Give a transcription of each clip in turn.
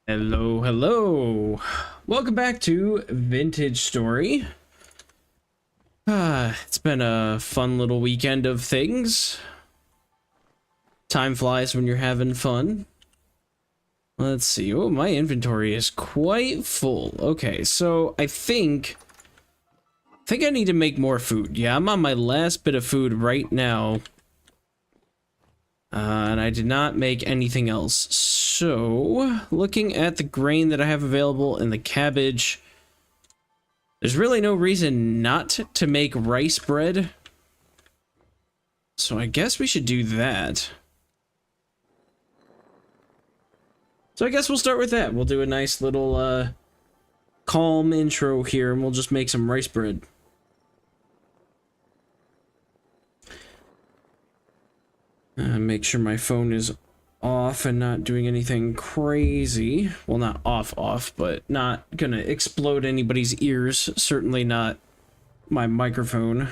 Hello, hello. Welcome back to Vintage Story. It's been a fun little weekend of things. Time flies when you're having fun. Let's see. Oh, my inventory is quite full. Okay, so I think I need to make more food. Yeah, I'm on my last bit of food right now. And I did not make anything else. So, looking at the grain that I have available and the cabbage, there's really no reason not to make rice bread. So I guess we should do that. So I guess we'll start with that. We'll do a nice little calm intro here and we'll just make some rice bread. Make sure my phone is off and not doing anything crazy. Well, not off, but not gonna explode anybody's ears. Certainly not my microphone.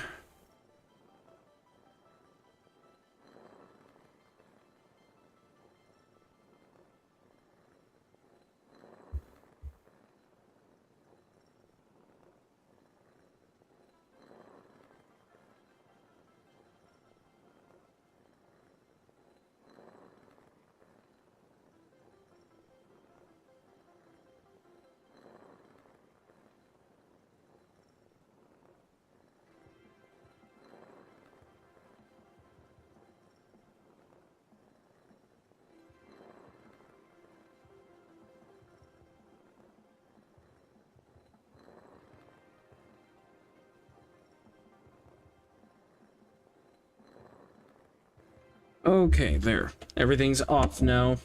Okay, there. Everything's off now.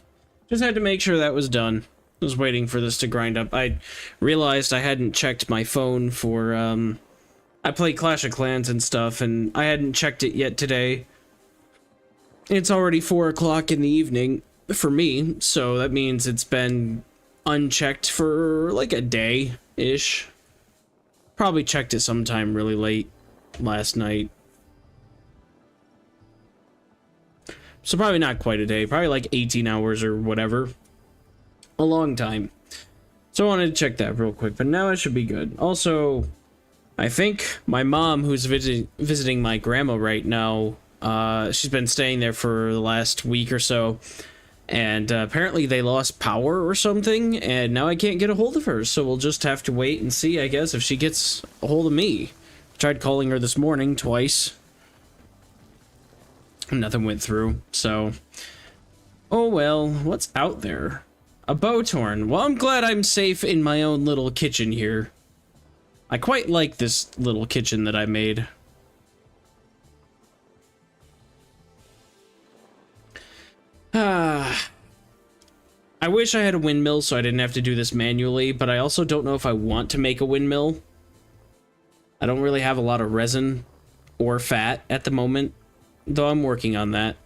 Just had to make sure that was done. I was waiting for this to grind up. I realized I hadn't checked my phone for, I play Clash of Clans and stuff, and I hadn't checked it yet today. It's already 4 o'clock in the evening for me, so that means it's been unchecked for like a day-ish. Probably checked it sometime really late last night. So probably not quite a day, probably like 18 hours or whatever. A long time. So I wanted to check that real quick, but now it should be good. Also, I think my mom, who's visiting my grandma right now, she's been staying there for the last week or so, and apparently they lost power or something, and now I can't get a hold of her, so we'll just have to wait and see, I guess, if she gets a hold of me. Tried calling her this morning twice. Nothing went through, so... Oh well, what's out there? A boat horn. Well, I'm glad I'm safe in my own little kitchen here. I quite like this little kitchen that I made. I wish I had a windmill so I didn't have to do this manually, but I also don't know if I want to make a windmill. I don't really have a lot of resin or fat at the moment, though I'm working on that.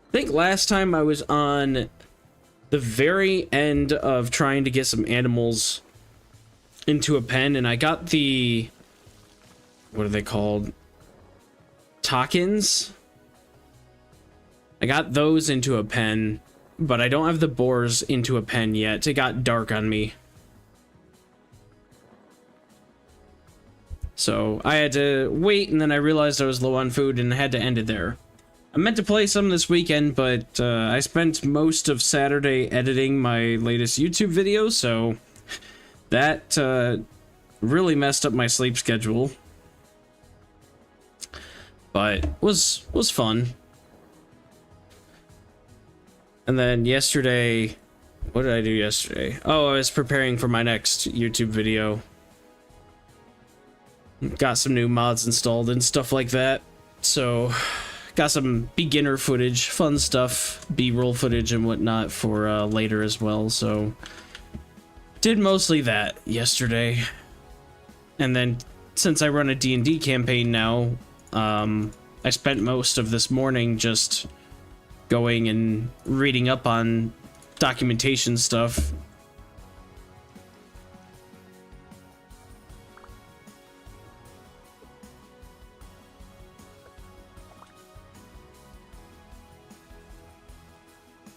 I think last time I was on the very end of trying to get some animals into a pen, and I got the... what are they called? Takins? I got those into a pen, but I don't have the boars into a pen yet. It got dark on me. So I had to wait, and then I realized I was low on food and had to end it there. I meant to play some this weekend, but I spent most of Saturday editing my latest YouTube video, so that really messed up my sleep schedule. But was fun. And then yesterday, what did I do yesterday? Oh, I was preparing for my next YouTube video. Got some new mods installed and stuff like that. So, got some beginner footage, fun stuff, B-roll footage and whatnot for later as well. So, did mostly that yesterday. And then, since I run a D&D campaign now, I spent most of this morning just going and reading up on documentation stuff.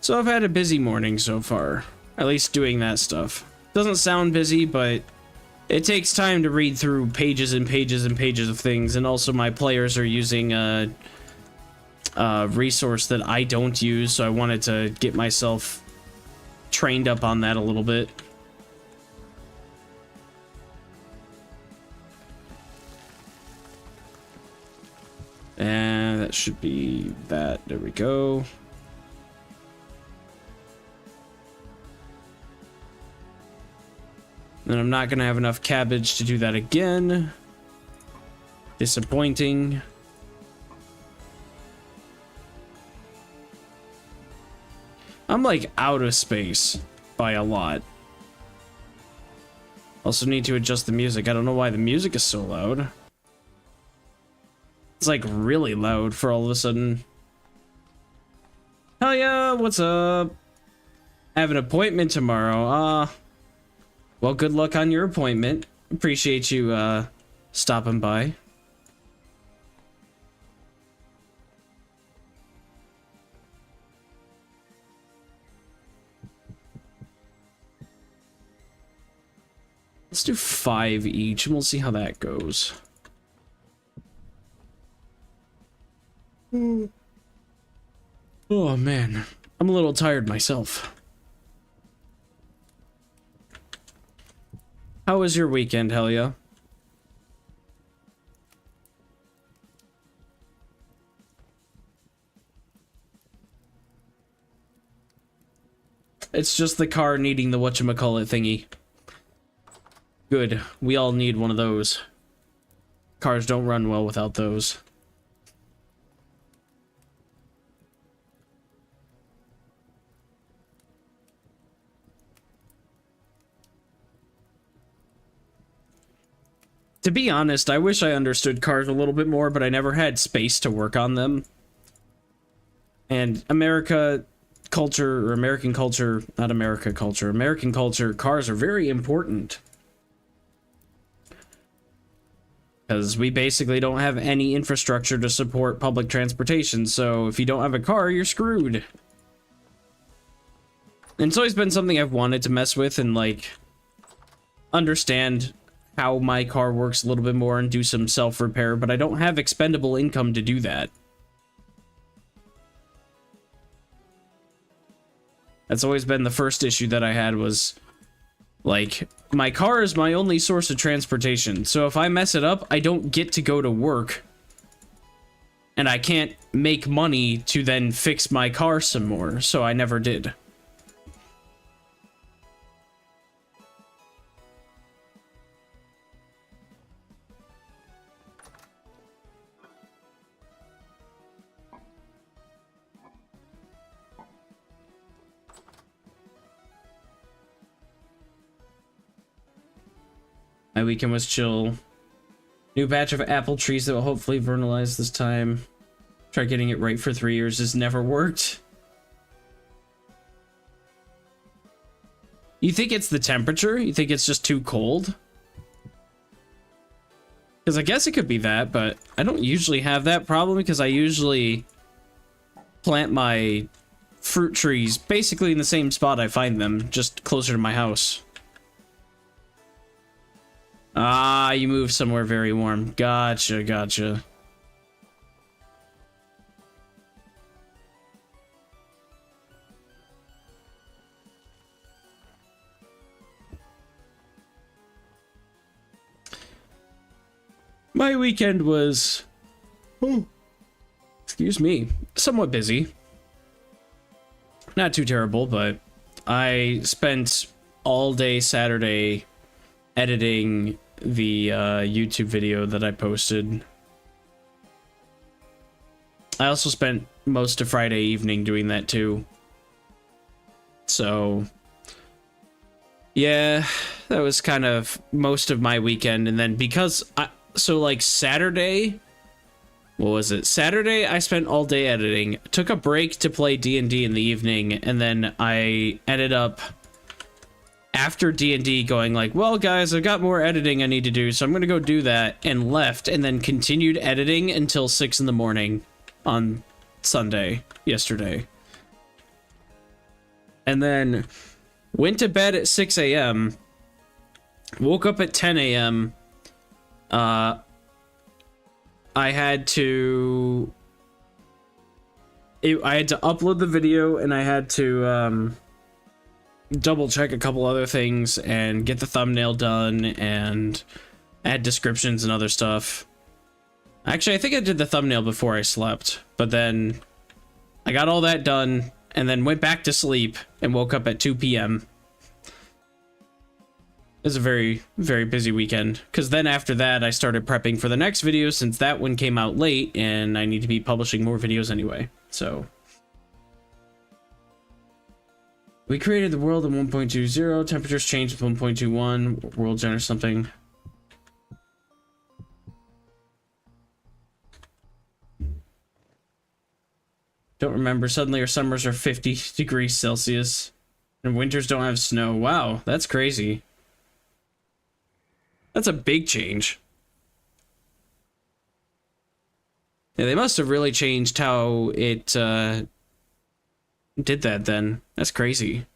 So I've had a busy morning so far. At least doing that stuff. Doesn't sound busy, but it takes time to read through pages and pages and pages of things, and also my players are using a resource that I don't use, so I wanted to get myself trained up on that a little bit. And that should be that. There we go. And I'm not gonna have enough cabbage to do that again. Disappointing. I'm like out of space by a lot. Also need to adjust the music. I don't know why the music is so loud. It's like really loud for all of a sudden. Hell yeah, what's up? I have an appointment tomorrow. Well, good luck on your appointment. Appreciate you stopping by. Let's do 5 each and we'll see how that goes. Oh man, I'm a little tired myself. How was your weekend, Helia? It's just the car needing the whatchamacallit thingy. Good, we all need one of those. Cars don't run well without those. To be honest, I wish I understood cars a little bit more, but I never had space to work on them. And American culture, cars are very important. Because we basically don't have any infrastructure to support public transportation, so if you don't have a car, you're screwed. And it's always been something I've wanted to mess with and, like, understand how my car works a little bit more and do some self-repair, but I don't have expendable income to do that. That's always been the first issue that I had was, like, my car is my only source of transportation, so if I mess it up, I don't get to go to work. And I can't make money to then fix my car some more, so I never did. My weekend was chill. New batch of apple trees that will hopefully vernalize this time. Try getting it right for 3 years. Has never worked. You think it's the temperature? You think it's just too cold? Because I guess it could be that, but I don't usually have that problem because I usually plant my fruit trees basically in the same spot I find them, just closer to my house. Ah, you moved somewhere very warm. Gotcha, gotcha. My weekend was, excuse me, somewhat busy. Not too terrible, but I spent all day Saturday editing the YouTube video that I posted. I also spent most of Friday evening doing that too. So yeah, that was kind of most of my weekend. And then because so like Saturday, what was it? Saturday I spent all day editing, took a break to play D&D in the evening, and then I ended up after D&D going like, well guys, I've got more editing I need to do, so I'm gonna go do that, and left, and then continued editing until 6 in the morning on Sunday, yesterday. And then went to bed at 6 a.m., woke up at 10 a.m., I had to upload the video, and I had to double check a couple other things and get the thumbnail done and add descriptions and other stuff. Actually, I think I did the thumbnail before I slept, but then I got all that done and then went back to sleep and woke up at 2 p.m. It was a very, very busy weekend, because then after that I started prepping for the next video, since that one came out late and I need to be publishing more videos anyway. So we created the world in 1.20, temperatures changed with 1.21, world gen or something. Don't remember. Suddenly our summers are 50 degrees Celsius and winters don't have snow. Wow, that's crazy. That's a big change. Yeah, they must have really changed how it did that then. That's crazy.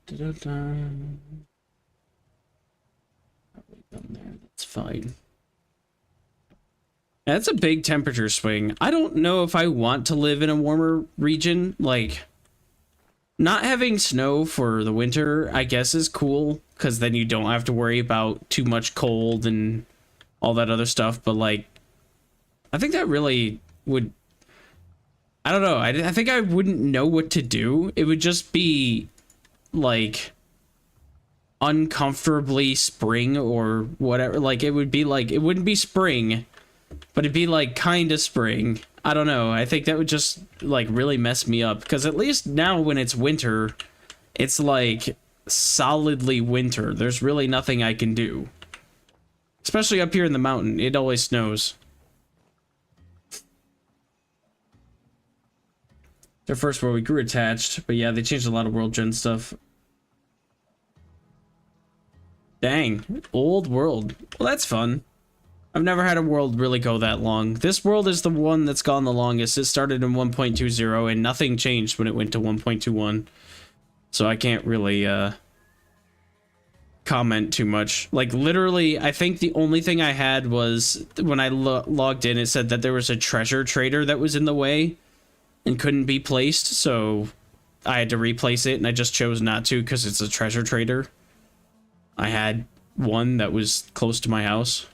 That's fine. Yeah, that's a big temperature swing. I don't know if I want to live in a warmer region. Like, not having snow for the winter, I guess, is cool, because then you don't have to worry about too much cold and all that other stuff. But, like, I think that really would... I don't know. I think I wouldn't know what to do. It would just be, like, uncomfortably spring or whatever. Like, it would be like... It wouldn't be spring, but it'd be, like, kind of spring. I don't know. I think that would just, like, really mess me up. Because at least now when it's winter, it's, like, solidly winter. There's really nothing I can do. Especially up here in the mountain. It always snows. Their first world, we grew attached. But yeah, they changed a lot of world gen stuff. Dang. Old world. Well, that's fun. I've never had a world really go that long. This world is the one that's gone the longest. It started in 1.20 and nothing changed when it went to 1.21. So I can't really comment too much. Like, literally, I think the only thing I had was when I logged in, it said that there was a treasure trader that was in the way and couldn't be placed. So I had to replace it, and I just chose not to because it's a treasure trader. I had one that was close to my house.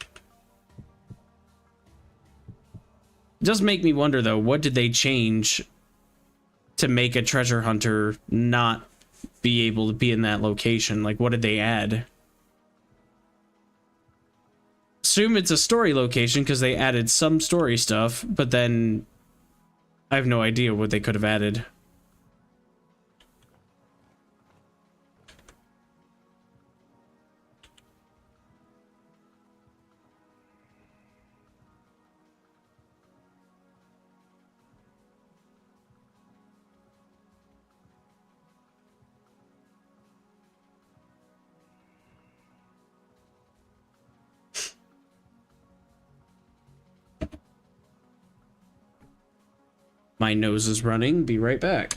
It does make me wonder, though, what did they change to make a treasure hunter not be able to be in that location? Like, what did they add? Assume it's a story location because they added some story stuff, but then I have no idea what they could have added. My nose is running. Be right back.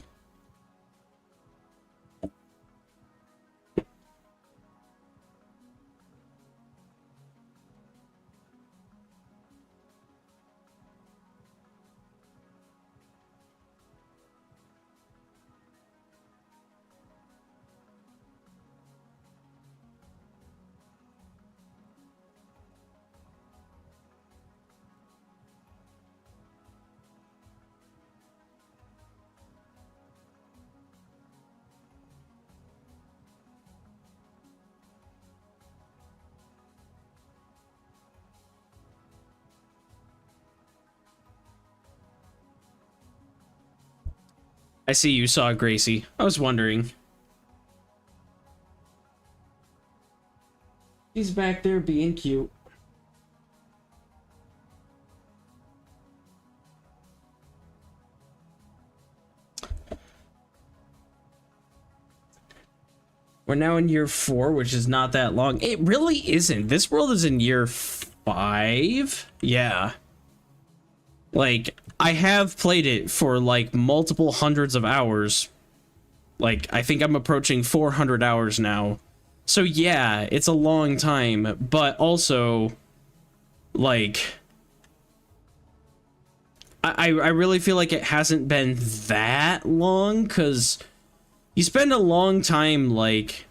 I see you saw Gracie. I was wondering. He's back there being cute. We're now in year 4, which is not that long. It really isn't. This world is in year 5. Yeah. Like, I have played it for, like, multiple hundreds of hours. Like, I think I'm approaching 400 hours now. So, yeah, it's a long time. But also, like, I really feel like it hasn't been that long, because you spend a long time, like,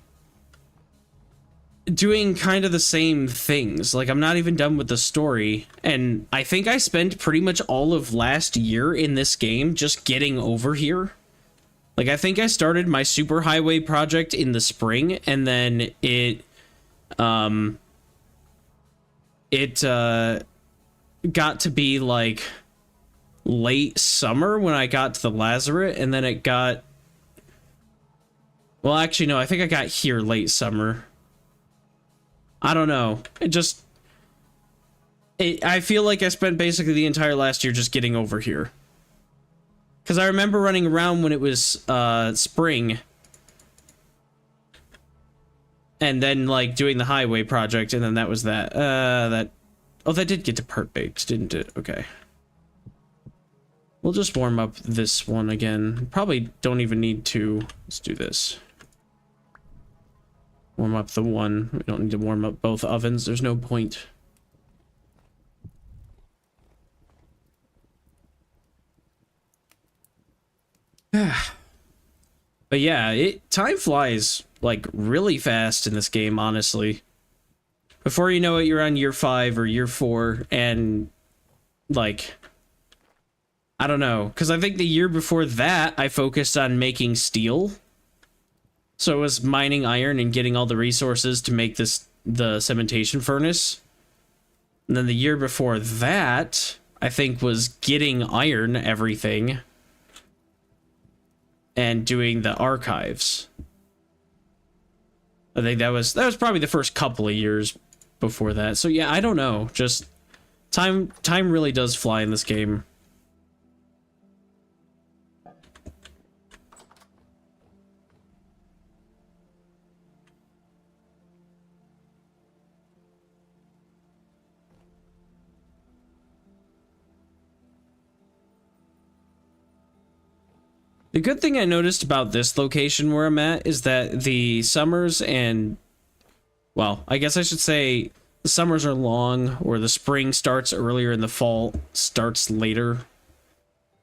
doing kind of the same things. Like, I'm not even done with the story, and I think I spent pretty much all of last year in this game just getting over here. Like, I think I started my superhighway project in the spring, and then it got to be, like, late summer when I got to the Lazaret, and then it got... Well, actually, no, I think I got here late summer. I don't know. I feel like I spent basically the entire last year just getting over here. Because I remember running around when it was spring. And then, like, doing the highway project, and then that was that. Oh, that did get to perk baked, didn't it? Okay. We'll just warm up this one again. Probably don't even need to. Let's do this. Warm up the one. We don't need to warm up both ovens. There's no point. But yeah, time flies, like, really fast in this game, honestly. Before you know it, you're on year 5 or year 4, and, like, I don't know. Because I think the year before that, I focused on making steel. So it was mining iron and getting all the resources to make the cementation furnace. And then the year before that, I think, was getting iron everything and doing the archives. I think that was probably the first couple of years before that. So yeah, I don't know. Just time really does fly in this game. The good thing I noticed about this location where I'm at is that the summers and, well, I guess I should say the summers are long, or the spring starts earlier and the fall starts later.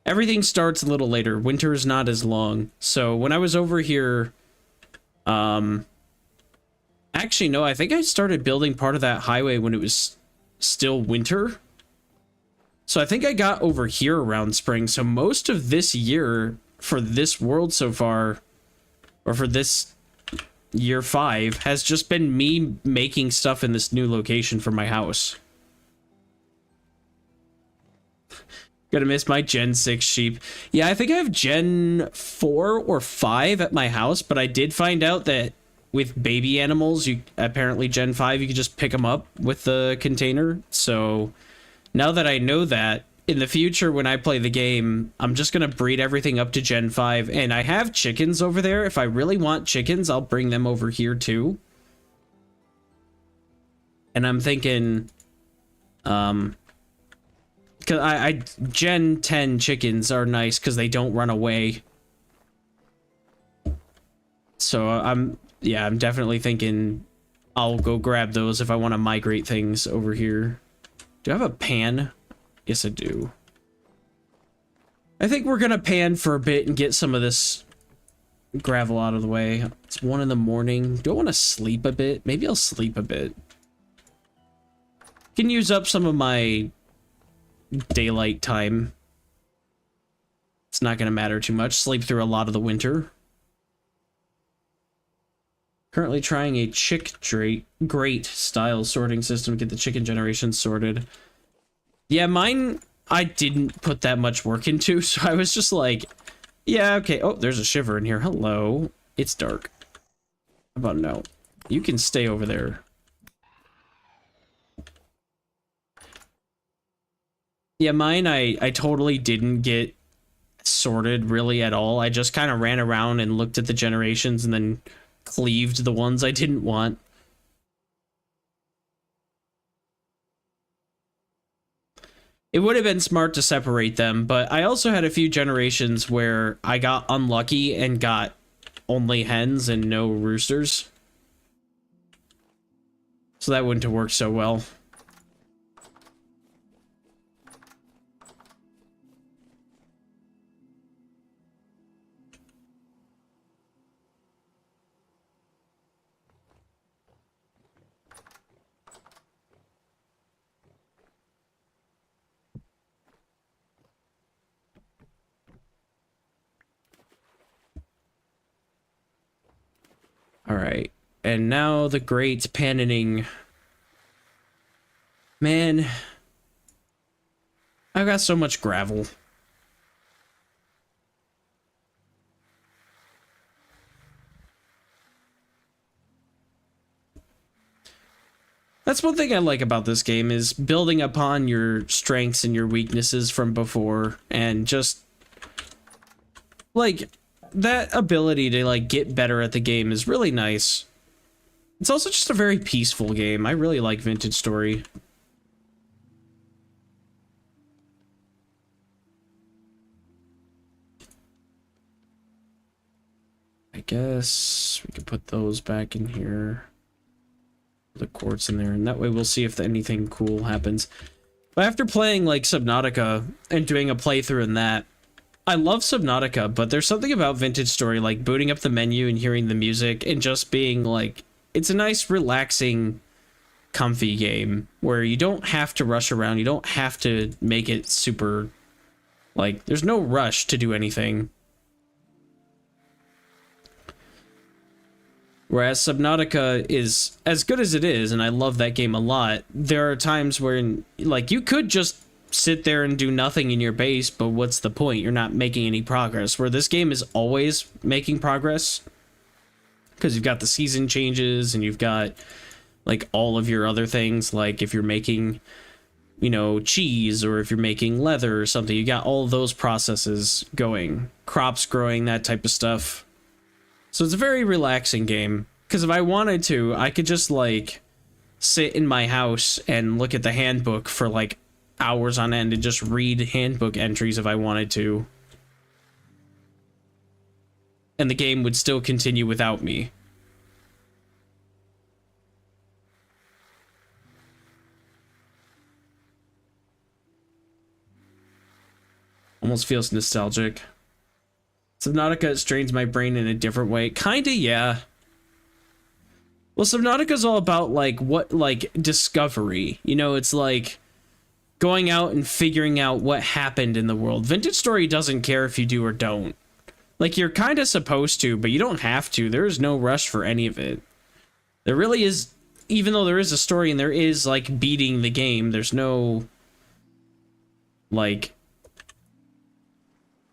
Everything starts a little later. Winter is not as long. So when I was over here, actually, no, I think I started building part of that highway when it was still winter. So I think I got over here around spring. So most of this year for this world so far, or for this year 5, has just been me making stuff in this new location for my house. Gonna miss my Gen 6 sheep. Yeah, I think I have Gen 4 or 5 at my house, but I did find out that with baby animals, apparently Gen 5, you can just pick them up with the container. So now that I know that, in the future, when I play the game, I'm just going to breed everything up to Gen 5. And I have chickens over there. If I really want chickens, I'll bring them over here too. And I'm thinking, because Gen 10 chickens are nice because they don't run away. So I'm definitely thinking I'll go grab those if I want to migrate things over here. Do I have a pan? Yes, I do. I think we're gonna pan for a bit and get some of this gravel out of the way. It's 1 in the morning. Do I want to sleep a bit? Maybe I'll sleep a bit. Can use up some of my daylight time. It's not gonna matter too much. Sleep through a lot of the winter. Currently trying a grate style sorting system to get the chicken generation sorted. Yeah, mine, I didn't put that much work into, so I was just like, yeah, okay. Oh, there's a shiver in here. Hello. It's dark. How about no? You can stay over there. Yeah, mine, I totally didn't get sorted really at all. I just kind of ran around and looked at the generations and then cleaved the ones I didn't want. It would have been smart to separate them, but I also had a few generations where I got unlucky and got only hens and no roosters. So that wouldn't have worked so well. All right, and now the great panning. Man, I've got so much gravel. That's one thing I like about this game, is building upon your strengths and your weaknesses from before, and just like that ability to like get better at the game is really nice. It's also just a very peaceful game. I really like Vintage Story. I guess we could put those back in here. The quartz in there, and that way we'll see if anything cool happens. But after playing like Subnautica and doing a playthrough in that, I love Subnautica, but there's something about Vintage Story, like booting up the menu and hearing the music and just being like, it's a nice, relaxing, comfy game where you don't have to rush around. You don't have to make it super, like, there's no rush to do anything. Whereas Subnautica is, as good as it is, and I love that game a lot, there are times where, like, you could just sit there and do nothing in your base, but what's the point? You're not making any progress. Where this game is always making progress, because you've got the season changes, and you've got, like, all of your other things, like if you're making, you know, cheese, or if you're making leather or something, you got all of those processes going. Crops growing, that type of stuff. So it's a very relaxing game, because if I wanted to, I could just, like, sit in my house and look at the handbook for, like, hours on end and just read handbook entries if I wanted to. And the game would still continue without me. Almost feels nostalgic. Subnautica strains my brain in a different way. Kinda, yeah. Well, Subnautica's all about, like, discovery. You know, it's like going out and figuring out what happened in the world. Vintage Story doesn't care if you do or don't. Like, you're kind of supposed to, but you don't have to. There is no rush for any of it. There really is, even though there is a story and there is, like, beating the game, there's no, like,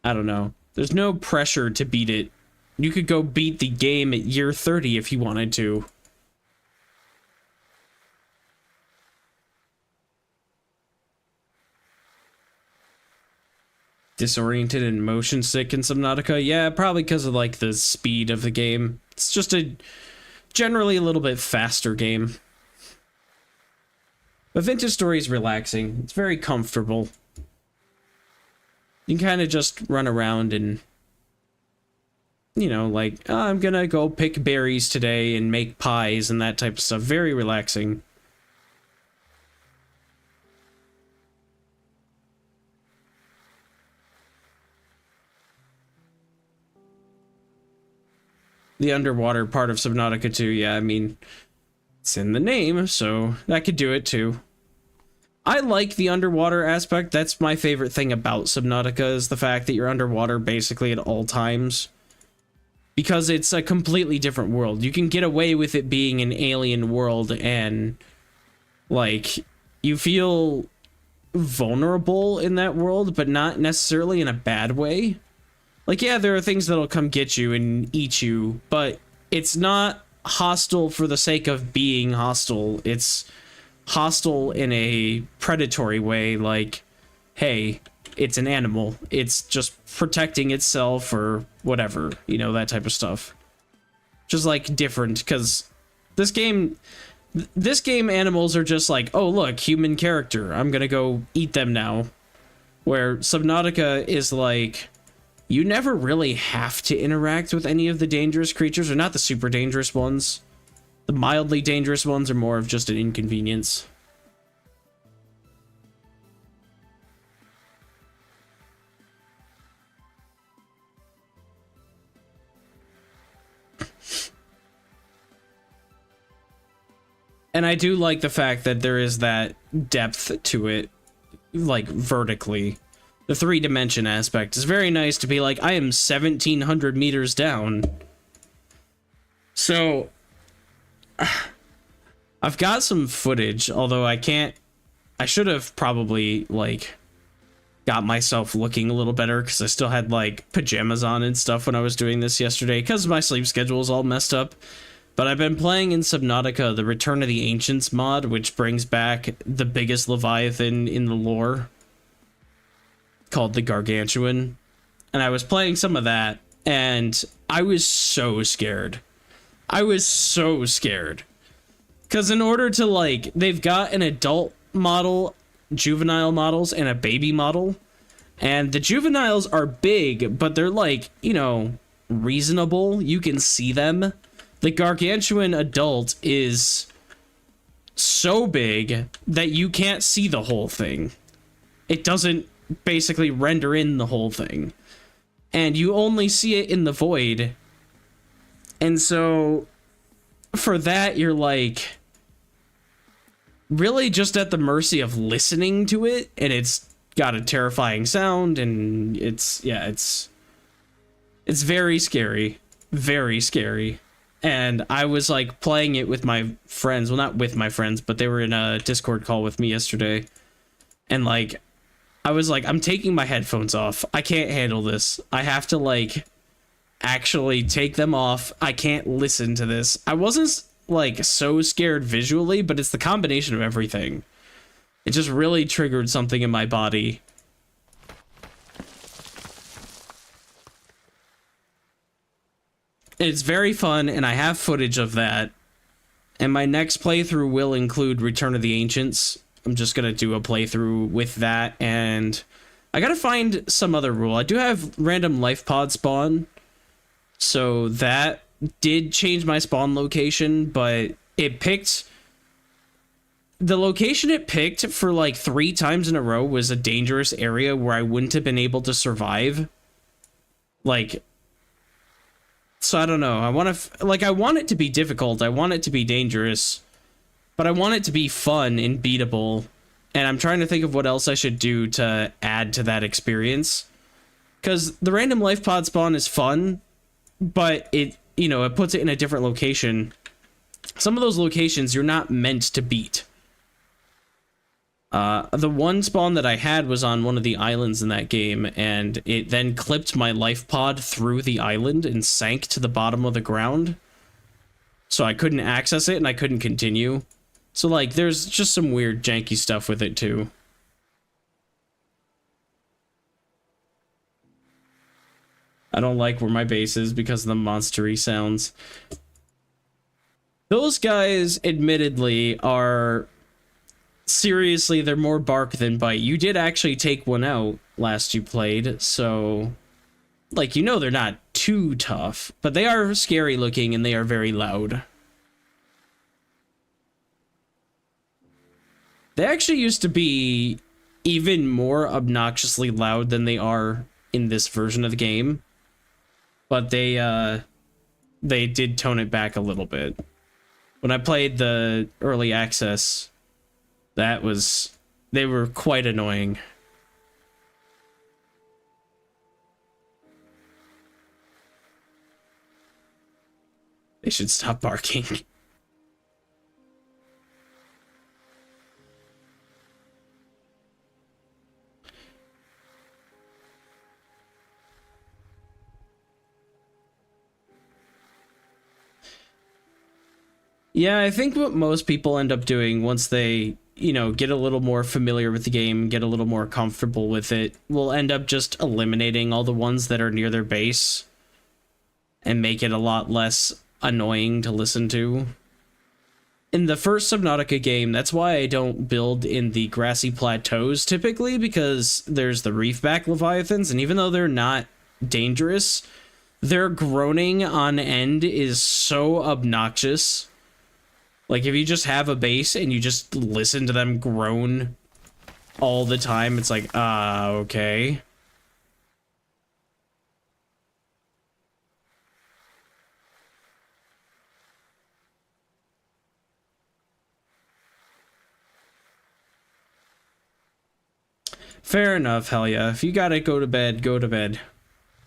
I don't know. There's no pressure to beat it. You could go beat the game at year 30 if you wanted to. Disoriented and motion sick in Subnautica? Yeah, probably because of, like, the speed of the game. It's just a generally a little bit faster game. But Vintage Story is relaxing. It's very comfortable. You can kind of just run around and, you know, like, oh, I'm gonna go pick berries today and make pies and that type of stuff. Very relaxing. The underwater part of Subnautica too, yeah, I mean, it's in the name, so that could do it too. I like the underwater aspect. That's my favorite thing about Subnautica, is the fact that you're underwater basically at all times. Because it's a completely different world. You can get away with it being an alien world and, like, you feel vulnerable in that world, but not necessarily in a bad way. Like, yeah, there are things that'll come get you and eat you, but it's not hostile for the sake of being hostile. It's hostile in a predatory way, like, hey, it's an animal. It's just protecting itself or whatever, you know, that type of stuff. just like different, because this game animals are just like, oh look, human character, I'm gonna go eat them now. Where Subnautica is like, you never really have to interact with any of the dangerous creatures, or not the super dangerous ones. The mildly dangerous ones are more of just an inconvenience. And I do like the fact that there is that depth to it, like vertically. The 3-dimension aspect is very nice to be like, I am 1,700 meters down. So, I've got some footage, although I should have probably, like, got myself looking a little better, because I still had, like, pajamas on and stuff when I was doing this yesterday, because my sleep schedule is all messed up. But I've been playing in Subnautica the Return of the Ancients mod, which brings back the biggest Leviathan in the lore, called the Gargantuan. And I was playing some of that, and I was so scared. I was so scared. Because in order to, like, they've got an adult model, juvenile models, and a baby model. And the juveniles are big, but they're, like, you know, reasonable. You can see them. The Gargantuan adult is so big that you can't see the whole thing. It doesn't basically render in the whole thing. And you only see it in the void. And so, for that, you're like, really just at the mercy of listening to it, and it's got a terrifying sound, and it's very scary. Very scary. And I was, like, playing it with my friends. Well, not with my friends, but they were in a Discord call with me yesterday. And, like, I was like, I'm taking my headphones off. I can't handle this. I have to, like, actually take them off. I can't listen to this. I wasn't, like, so scared visually, but it's the combination of everything. It just really triggered something in my body. It's very fun, and I have footage of that. And my next playthrough will include Return of the Ancients. I'm just gonna do a playthrough with that, and I gotta find some other rule. I do have random life pod spawn, so that did change my spawn location, but it picked... The location it picked for like 3 times in a row was a dangerous area where I wouldn't have been able to survive. Like... So I don't know. I want to, like, I want it to be difficult. I want it to be dangerous, but I want it to be fun and beatable. And I'm trying to think of what else I should do to add to that experience. Because the random life pod spawn is fun, but it, you know, it puts it in a different location. Some of those locations you're not meant to beat. The one spawn that I had was on one of the islands in that game, and it then clipped my life pod through the island and sank to the bottom of the ground. So I couldn't access it and I couldn't continue. So, like, there's just some weird janky stuff with it too. I don't like where my base is because of the monstery sounds. Those guys, admittedly, are... Seriously, they're more bark than bite. You did actually take one out last you played, so... Like, you know they're not too tough, but they are scary looking and they are very loud. They actually used to be even more obnoxiously loud than they are in this version of the game. But they did tone it back a little bit. When I played the early access... They were quite annoying. They should stop barking. Yeah, I think what most people end up doing once they, you know, get a little more familiar with the game, get a little more comfortable with it, will end up just eliminating all the ones that are near their base and make it a lot less annoying to listen to. In the first Subnautica game, that's why I don't build in the grassy plateaus typically, because there's the reefback leviathans, and even though they're not dangerous, their groaning on end is so obnoxious. Like, if you just have a base and you just listen to them groan all the time, it's like, okay. Fair enough, hell yeah. If you gotta go to bed, go to bed.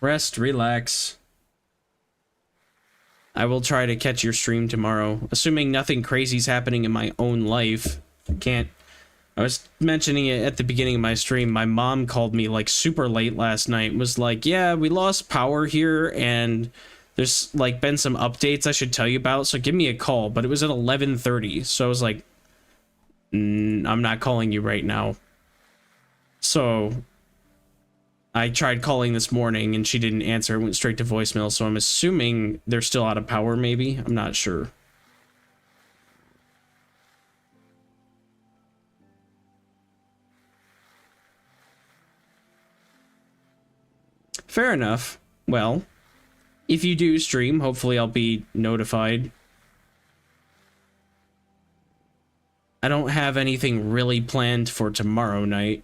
Rest, relax. I will try to catch your stream tomorrow, assuming nothing crazy's happening in my own life. I was mentioning it at the beginning of my stream. My mom called me like super late last night, was like, yeah, we lost power here and there's like been some updates I should tell you about, so give me a call. But it was at 11:30, so I was like, I'm not calling you right now. So I tried calling this morning and she didn't answer. It went straight to voicemail, so I'm assuming they're still out of power, maybe. I'm not sure. Fair enough. Well, if you do stream, hopefully I'll be notified. I don't have anything really planned for tomorrow night.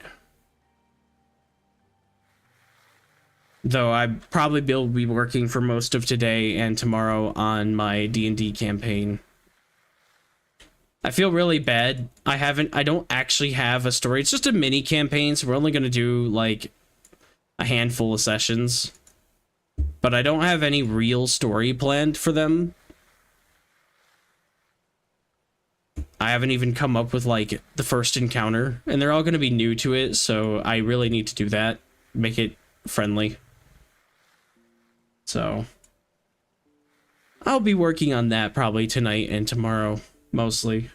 Though I'd probably be working for most of today and tomorrow on my D&D campaign. I feel really bad. I don't actually have a story. It's just a mini campaign, so we're only going to do like a handful of sessions. But I don't have any real story planned for them. I haven't even come up with like the first encounter, and they're all going to be new to it, so I really need to do that. Make it friendly. So I'll be working on that probably tonight and tomorrow, mostly.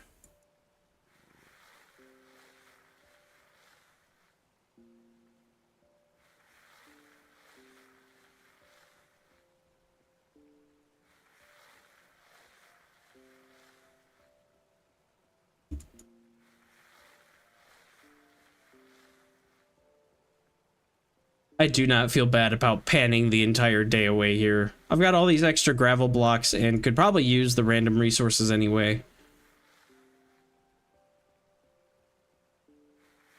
I do not feel bad about panning the entire day away here. I've got all these extra gravel blocks and could probably use the random resources anyway.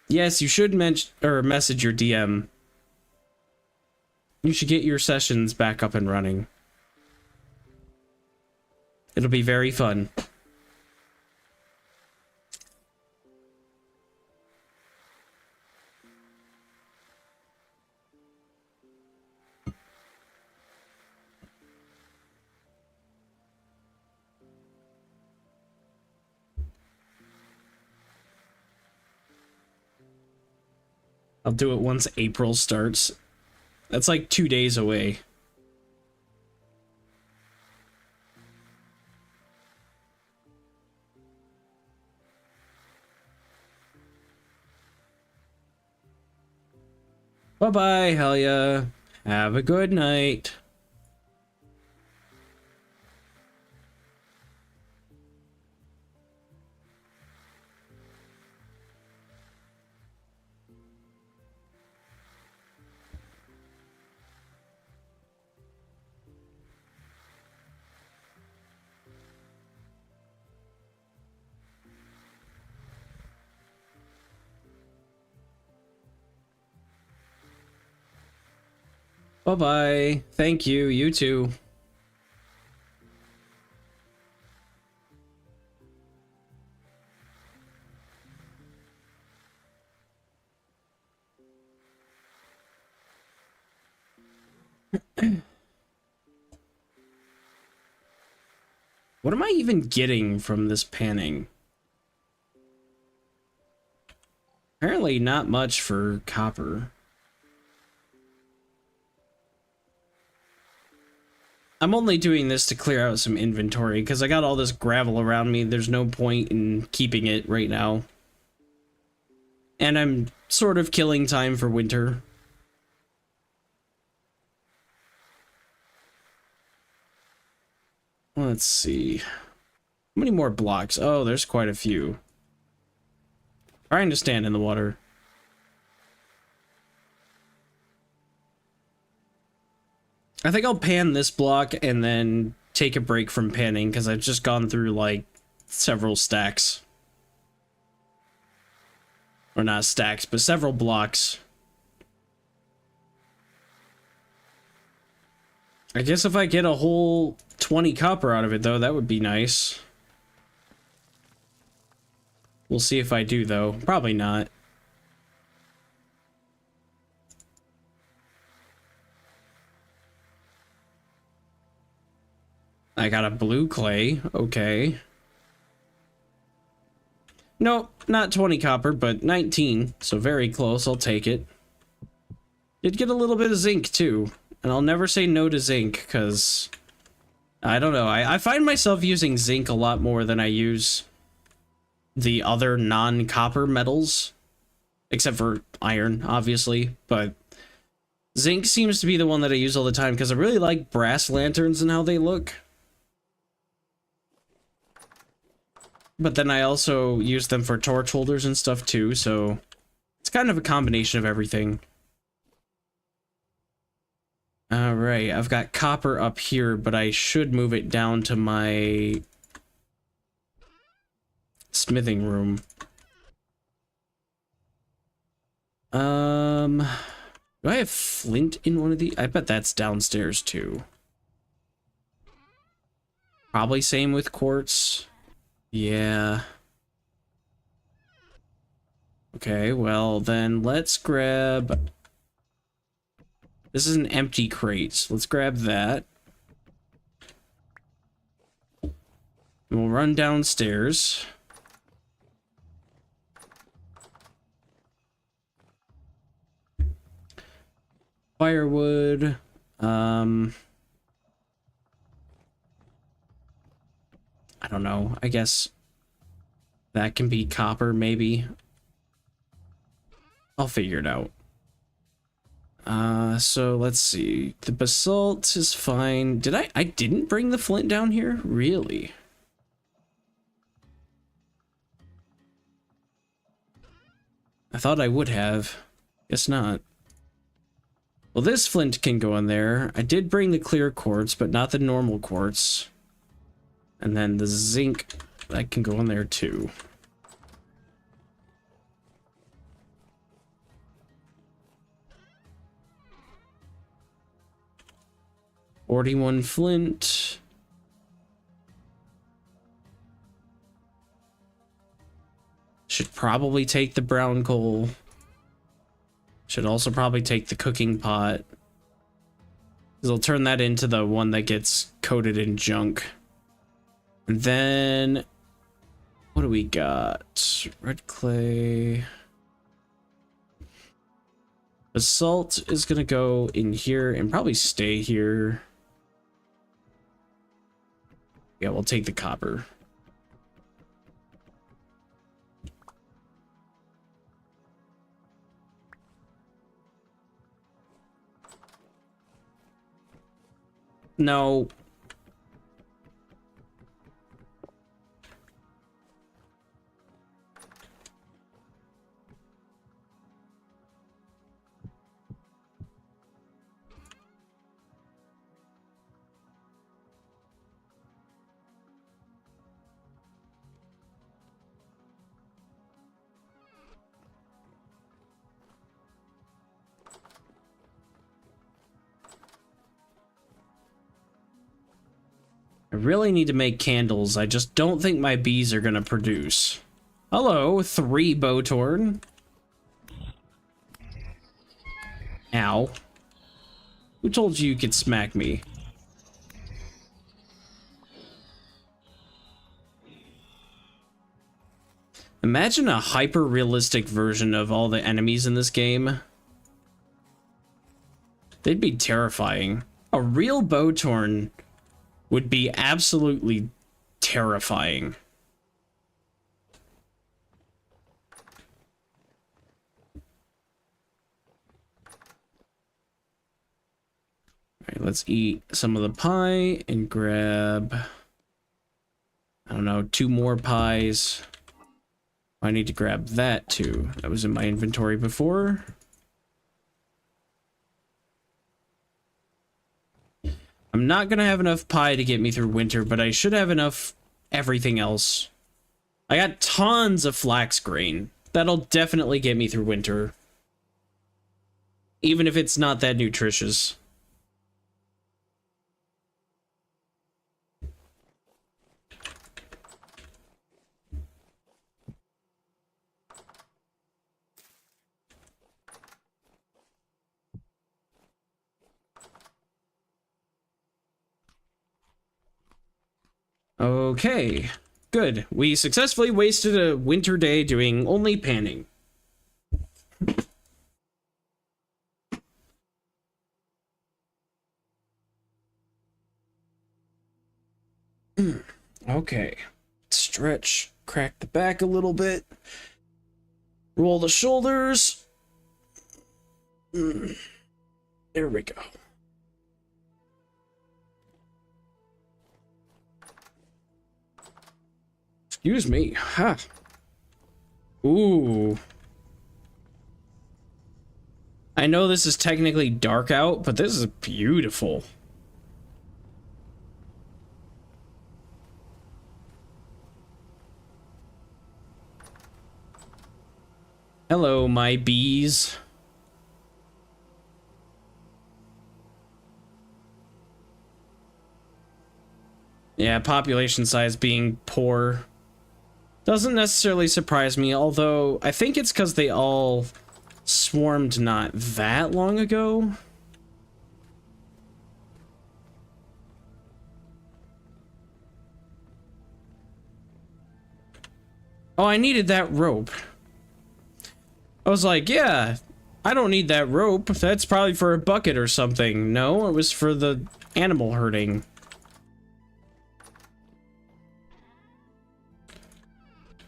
Yes, you should message your DM. You should get your sessions back up and running. It'll be very fun. I'll do it once April starts. That's like 2 days away. Bye-bye, hell yeah. Have a good night. Bye-bye. Thank you. You too. What am I even getting from this panning? Apparently not much for copper. I'm only doing this to clear out some inventory because I got all this gravel around me. There's no point in keeping it right now. And I'm sort of killing time for winter. Let's see. How many more blocks? Oh, there's quite a few. Trying to stand in the water. I think I'll pan this block and then take a break from panning because I've just gone through like several stacks. Or not stacks, but several blocks. I guess if I get a whole 20 copper out of it though, that would be nice. We'll see if I do though. Probably not. I got a blue clay. Okay. Nope, not 20 copper, but 19. So very close. I'll take it. Did get a little bit of zinc too. And I'll never say no to zinc, because I don't know. I find myself using zinc a lot more than I use the other non-copper metals. Except for iron, obviously. But zinc seems to be the one that I use all the time, because I really like brass lanterns and how they look. But then I also use them for torch holders and stuff too, so it's kind of a combination of everything. Alright, I've got copper up here, but I should move it down to my smithing room. Do I have flint in one of these? I bet that's downstairs too. Probably same with quartz. Yeah. Okay, well then let's grab... This is an empty crate, so let's grab that. And we'll run downstairs. Firewood. I don't know. I guess that can be copper, maybe. I'll figure it out. So let's see. The basalt is fine. Did I didn't bring the flint down here? Really? I thought I would have. Guess not. Well, this flint can go in there. I did bring the clear quartz, but not the normal quartz. And then the zinc, that can go in there too. $41 flint. Should probably take the brown coal. Should also probably take the cooking pot. Because I'll turn that into the one that gets coated in junk. And then... what do we got? Red clay. Basalt is gonna go in here and probably stay here. Yeah, we'll take the copper. No. I really need to make candles. I just don't think my bees are gonna produce. Hello, 3 Bowtorn. Ow. Who told you could smack me? Imagine a hyper-realistic version of all the enemies in this game. They'd be terrifying. A real Bowtorn would be absolutely terrifying. Alright, let's eat some of the pie and grab I don't know, 2 more pies. I need to grab that too. That was in my inventory before. I'm not gonna have enough pie to get me through winter, but I should have enough everything else. I got tons of flax grain. That'll definitely get me through winter. Even if it's not that nutritious. Okay, good. We successfully wasted a winter day doing only panning. Okay, stretch, crack the back a little bit, roll the shoulders. There we go. Excuse me. Huh. Ooh. I know this is technically dark out, but this is beautiful. Hello, my bees. Yeah, population size being poor doesn't necessarily surprise me, although I think it's because they all swarmed not that long ago. Oh, I needed that rope. I was like, yeah, I don't need that rope. That's probably for a bucket or something. No, it was for the animal herding.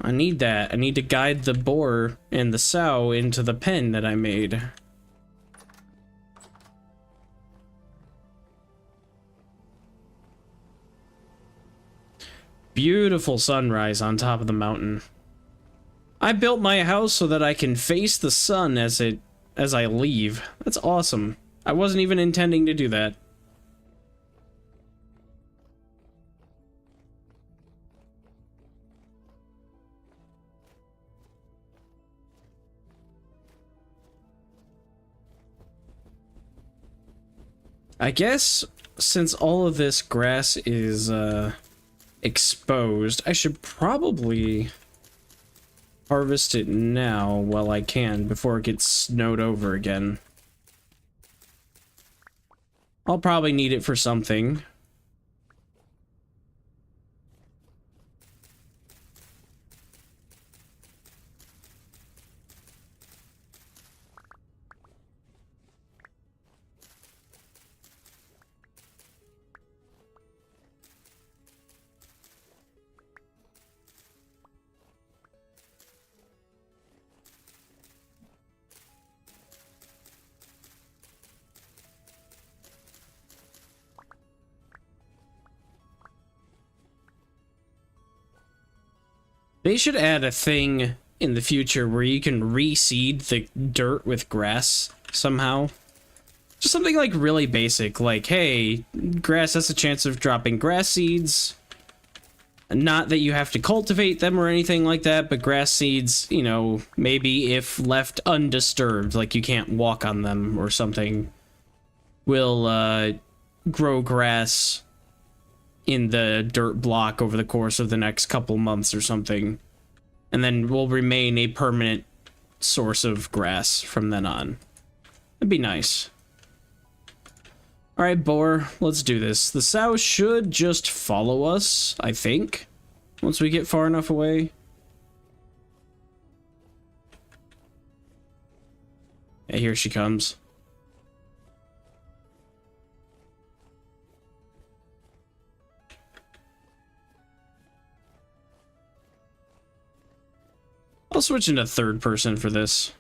I need that. I need to guide the boar and the sow into the pen that I made. Beautiful sunrise on top of the mountain. I built my house so that I can face the sun as I leave. That's awesome. I wasn't even intending to do that. I guess since all of this grass is exposed, I should probably harvest it now while I can before it gets snowed over again. I'll probably need it for something. They should add a thing in the future where you can reseed the dirt with grass somehow. Just something like really basic, like, hey, grass has a chance of dropping grass seeds. Not that you have to cultivate them or anything like that, but grass seeds, you know, maybe if left undisturbed, like you can't walk on them or something, will grow grass in the dirt block over the course of the next couple months or something, and then will remain a permanent source of grass from then on. That'd be nice. Alright, boar, let's do this. The sow should just follow us, I think, once we get far enough away. Yeah, here she comes. I'll switch into third person for this,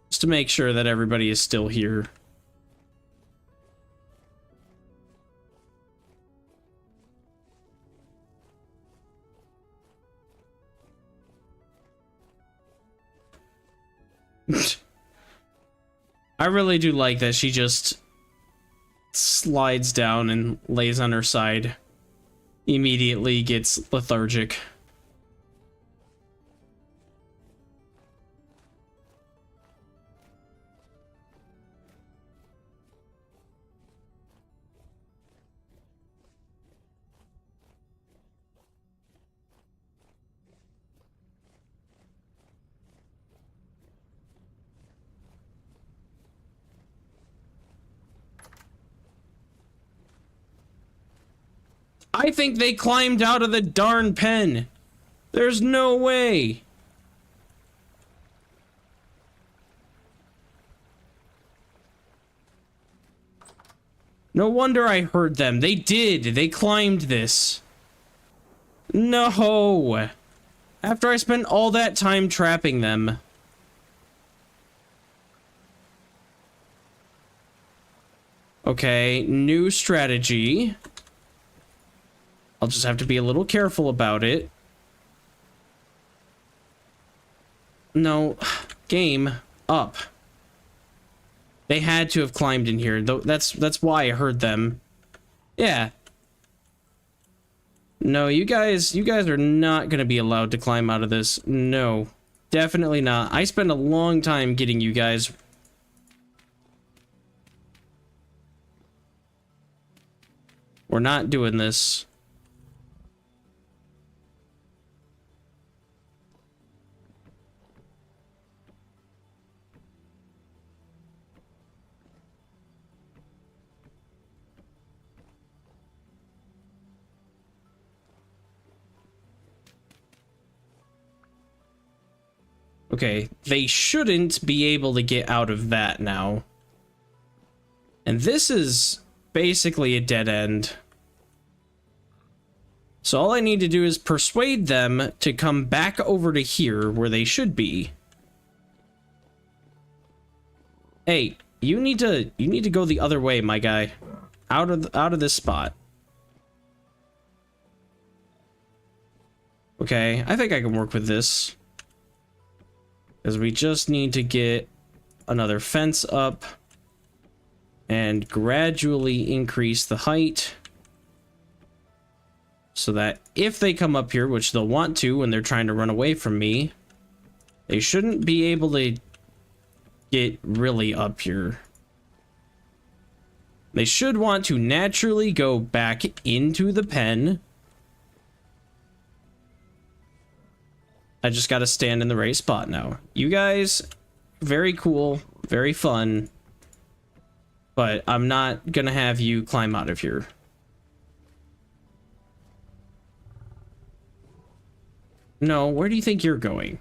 just to make sure that everybody is still here. really do like that she just slides down and lays on her side. Immediately gets lethargic. I think they climbed out of the darn pen. There's no way. No wonder I heard them. They did. They climbed this. No. After I spent all that time trapping them. Okay, new strategy. I'll just have to be a little careful about it. No. Game. Up. They had to have climbed in here. That's why I heard them. Yeah. No, you guys are not gonna be allowed to climb out of this. No. Definitely not. I spent a long time getting you guys. We're not doing this. Okay, they shouldn't be able to get out of that now. And this is basically a dead end. So all I need to do is persuade them to come back over to here where they should be. Hey, you need to go the other way, my guy. Out of this spot. Okay, I think I can work with this. Because we just need to get another fence up and gradually increase the height so that if they come up here, which they'll want to when they're trying to run away from me, they shouldn't be able to get really up here. They should want to naturally go back into the pen. I just gotta stand in the right spot now. You guys, very cool, very fun, but I'm not gonna have you climb out of here. No, where do you think you're going?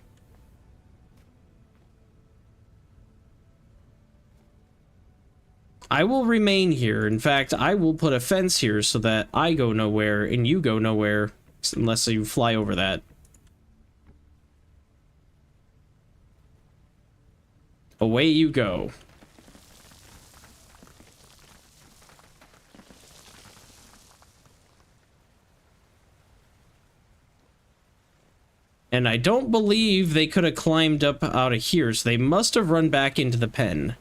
I will remain here. In fact, I will put a fence here so that I go nowhere and you go nowhere unless you fly over that. Away you go. And I don't believe they could have climbed up out of here, so they must have run back into the pen.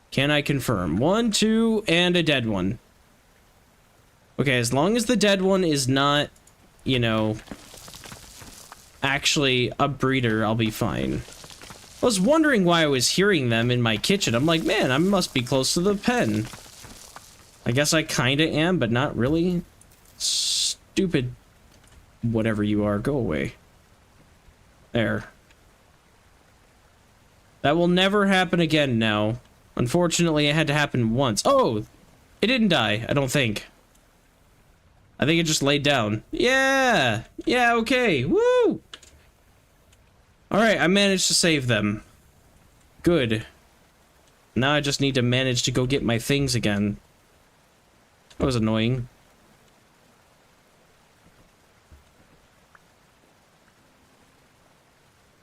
Can I confirm? 1, 2, and a dead one. Okay, as long as the dead one is not, you know, actually a breeder, I'll be fine. I was wondering why I was hearing them in my kitchen. I'm like, man, I must be close to the pen. I guess I kinda am, but not really. Stupid whatever you are, go away. There. That will never happen again now. Unfortunately, it had to happen once. Oh! It didn't die, I don't think. I think it just laid down. Yeah! Yeah, okay. Woo! Alright, I managed to save them. Good. Now I just need to manage to go get my things again. That was annoying.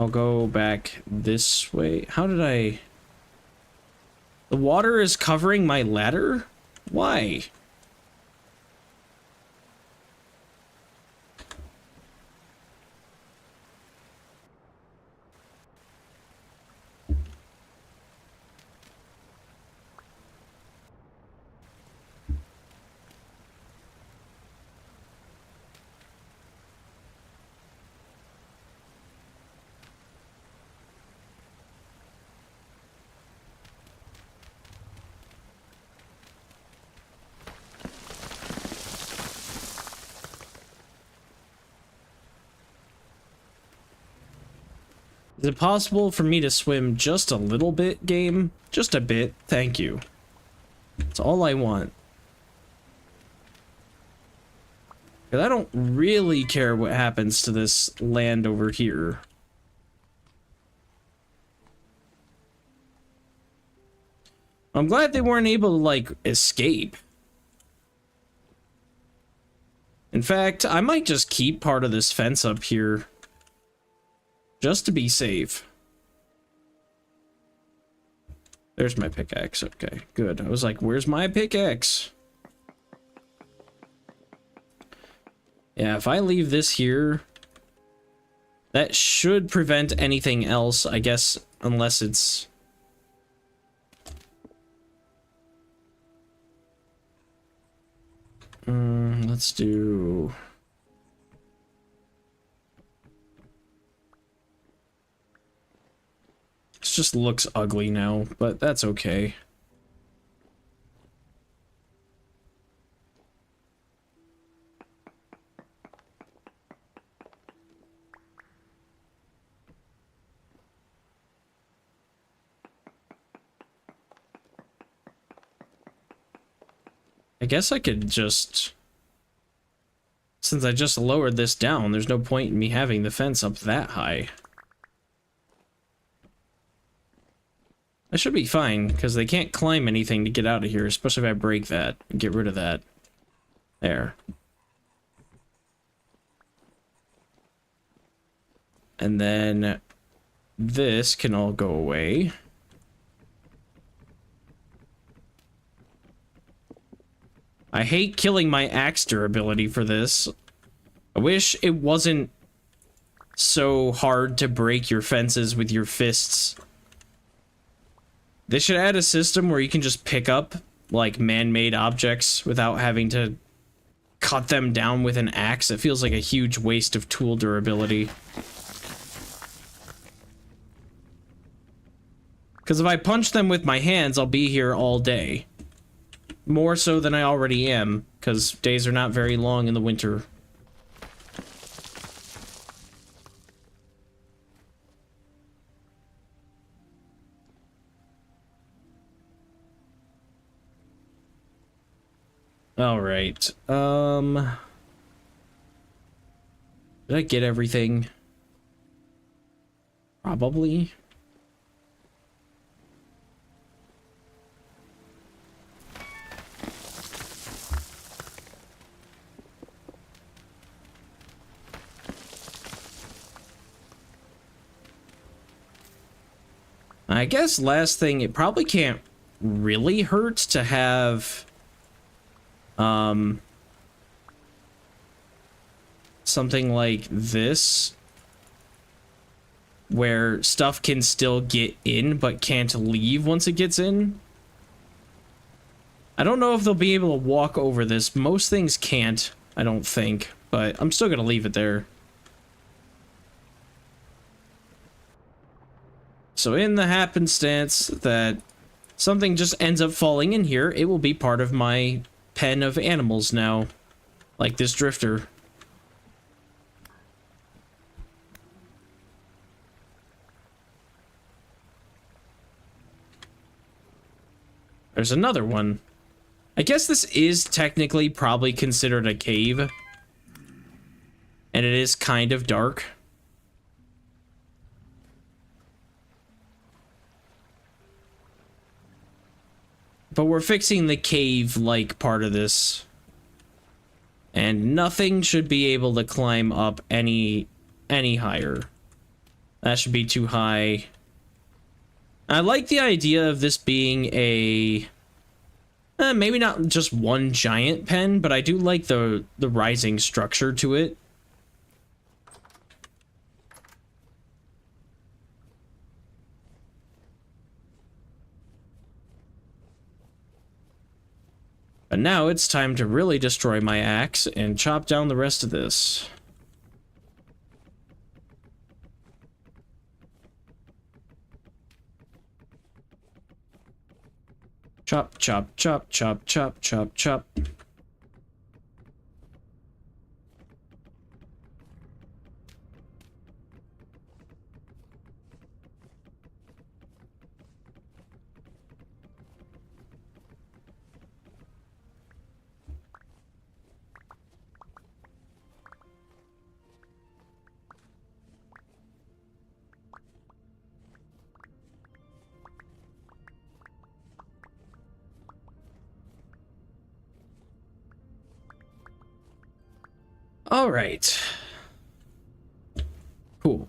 I'll go back this way. How did I... The water is covering my ladder? Why? Is it possible for me to swim just a little bit, game? Just a bit, thank you. That's all I want. Because I don't really care what happens to this land over here. I'm glad they weren't able to, like, escape. In fact, I might just keep part of this fence up here. Just to be safe. There's my pickaxe. Okay, good. I was like, where's my pickaxe? Yeah, if I leave this here, that should prevent anything else, I guess, unless it's... let's do... This just looks ugly now, but that's okay. I guess I could just... Since I just lowered this down, there's no point in me having the fence up that high. I should be fine, because they can't climb anything to get out of here, especially if I break that and get rid of that. There. And then this can all go away. I hate killing my axe durability for this. I wish it wasn't so hard to break your fences with your fists. They should add a system where you can just pick up, like, man-made objects without having to cut them down with an axe. It feels like a huge waste of tool durability. Because if I punch them with my hands, I'll be here all day. More so than I already am, because days are not very long in the winter. Alright, did I get everything? Probably. I guess last thing, it probably can't really hurt to have something like this where stuff can still get in but can't leave once it gets in. I don't know if they'll be able to walk over this. Most things can't, I don't think, but I'm still gonna leave it there. So in the happenstance that something just ends up falling in here, it will be part of my pen of animals now. Like this drifter. There's another one. I guess this is technically probably considered a cave. And it is kind of dark. But we're fixing the cave-like part of this. And nothing should be able to climb up any higher. That should be too high. I like the idea of this being a... maybe not just one giant pen, but I do like the rising structure to it. But now it's time to really destroy my axe and chop down the rest of this. Chop, chop, chop, chop, chop, chop, chop. All right. Cool.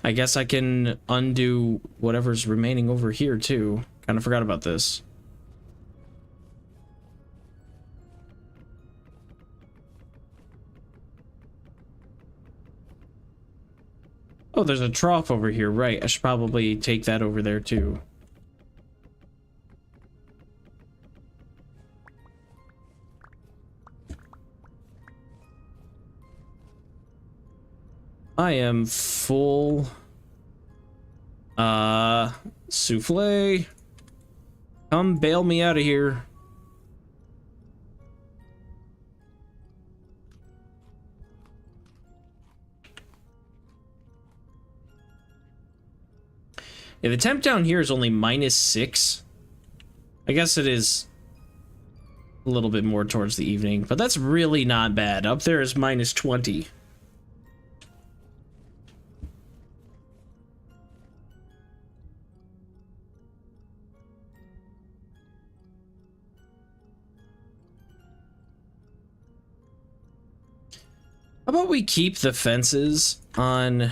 I guess I can undo whatever's remaining over here too. Kind of forgot about this. Oh, there's a trough over here, right? I should probably take that over there too. I am full. Souffle. Come bail me out of here. Yeah, the temp down here is only -6. I guess it is a little bit more towards the evening, but that's really not bad. Up there is -20. How about we keep the fences on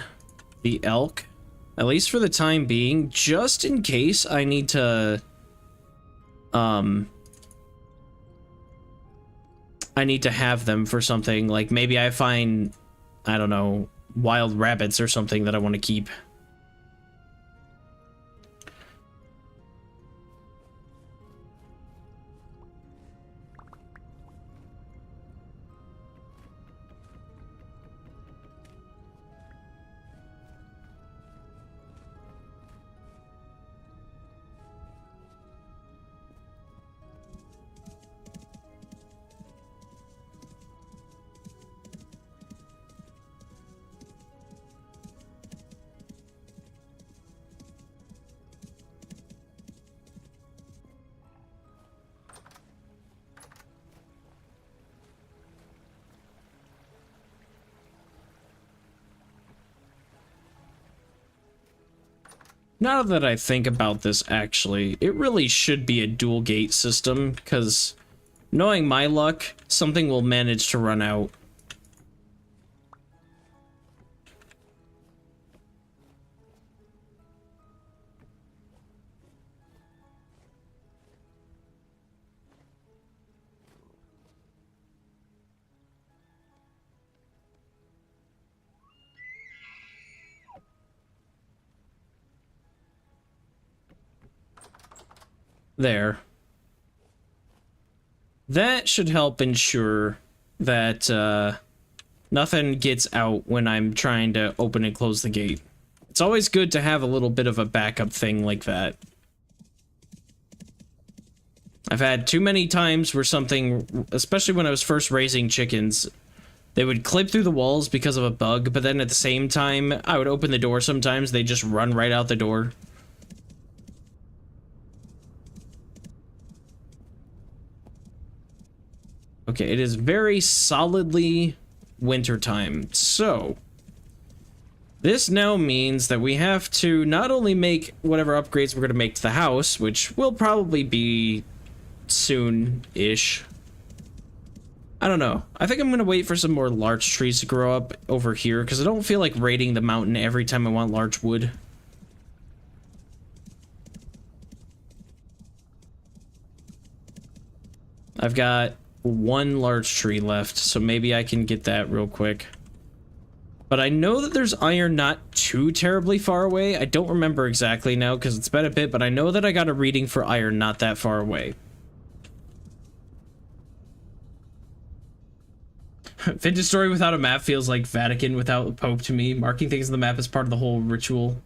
the elk, at least for the time being, just in case I need to, I need to have them for something. Like maybe I find, I don't know, wild rabbits or something that I want to keep. Now that I think about this, actually, it really should be a dual gate system, because knowing my luck, something will manage to run out. There. That should help ensure that nothing gets out when I'm trying to open and close the gate. It's always good to have a little bit of a backup thing like that. I've had too many times where something, especially when I was first raising chickens, they would clip through the walls because of a bug, but then at the same time, I would open the door sometimes, they just run right out the door. Okay, it is very solidly wintertime, so this now means that we have to not only make whatever upgrades we're going to make to the house, which will probably be soon-ish. I don't know. I think I'm going to wait for some more large trees to grow up over here, because I don't feel like raiding the mountain every time I want large wood. I've got one large tree left, so maybe I can get that real quick. But I know that there's iron not too terribly far away. I don't remember exactly now because it's been a bit, but I know that I got a reading for iron not that far away. Vintage Story without a map feels like Vatican without the Pope to me. Marking things on the map is part of the whole ritual.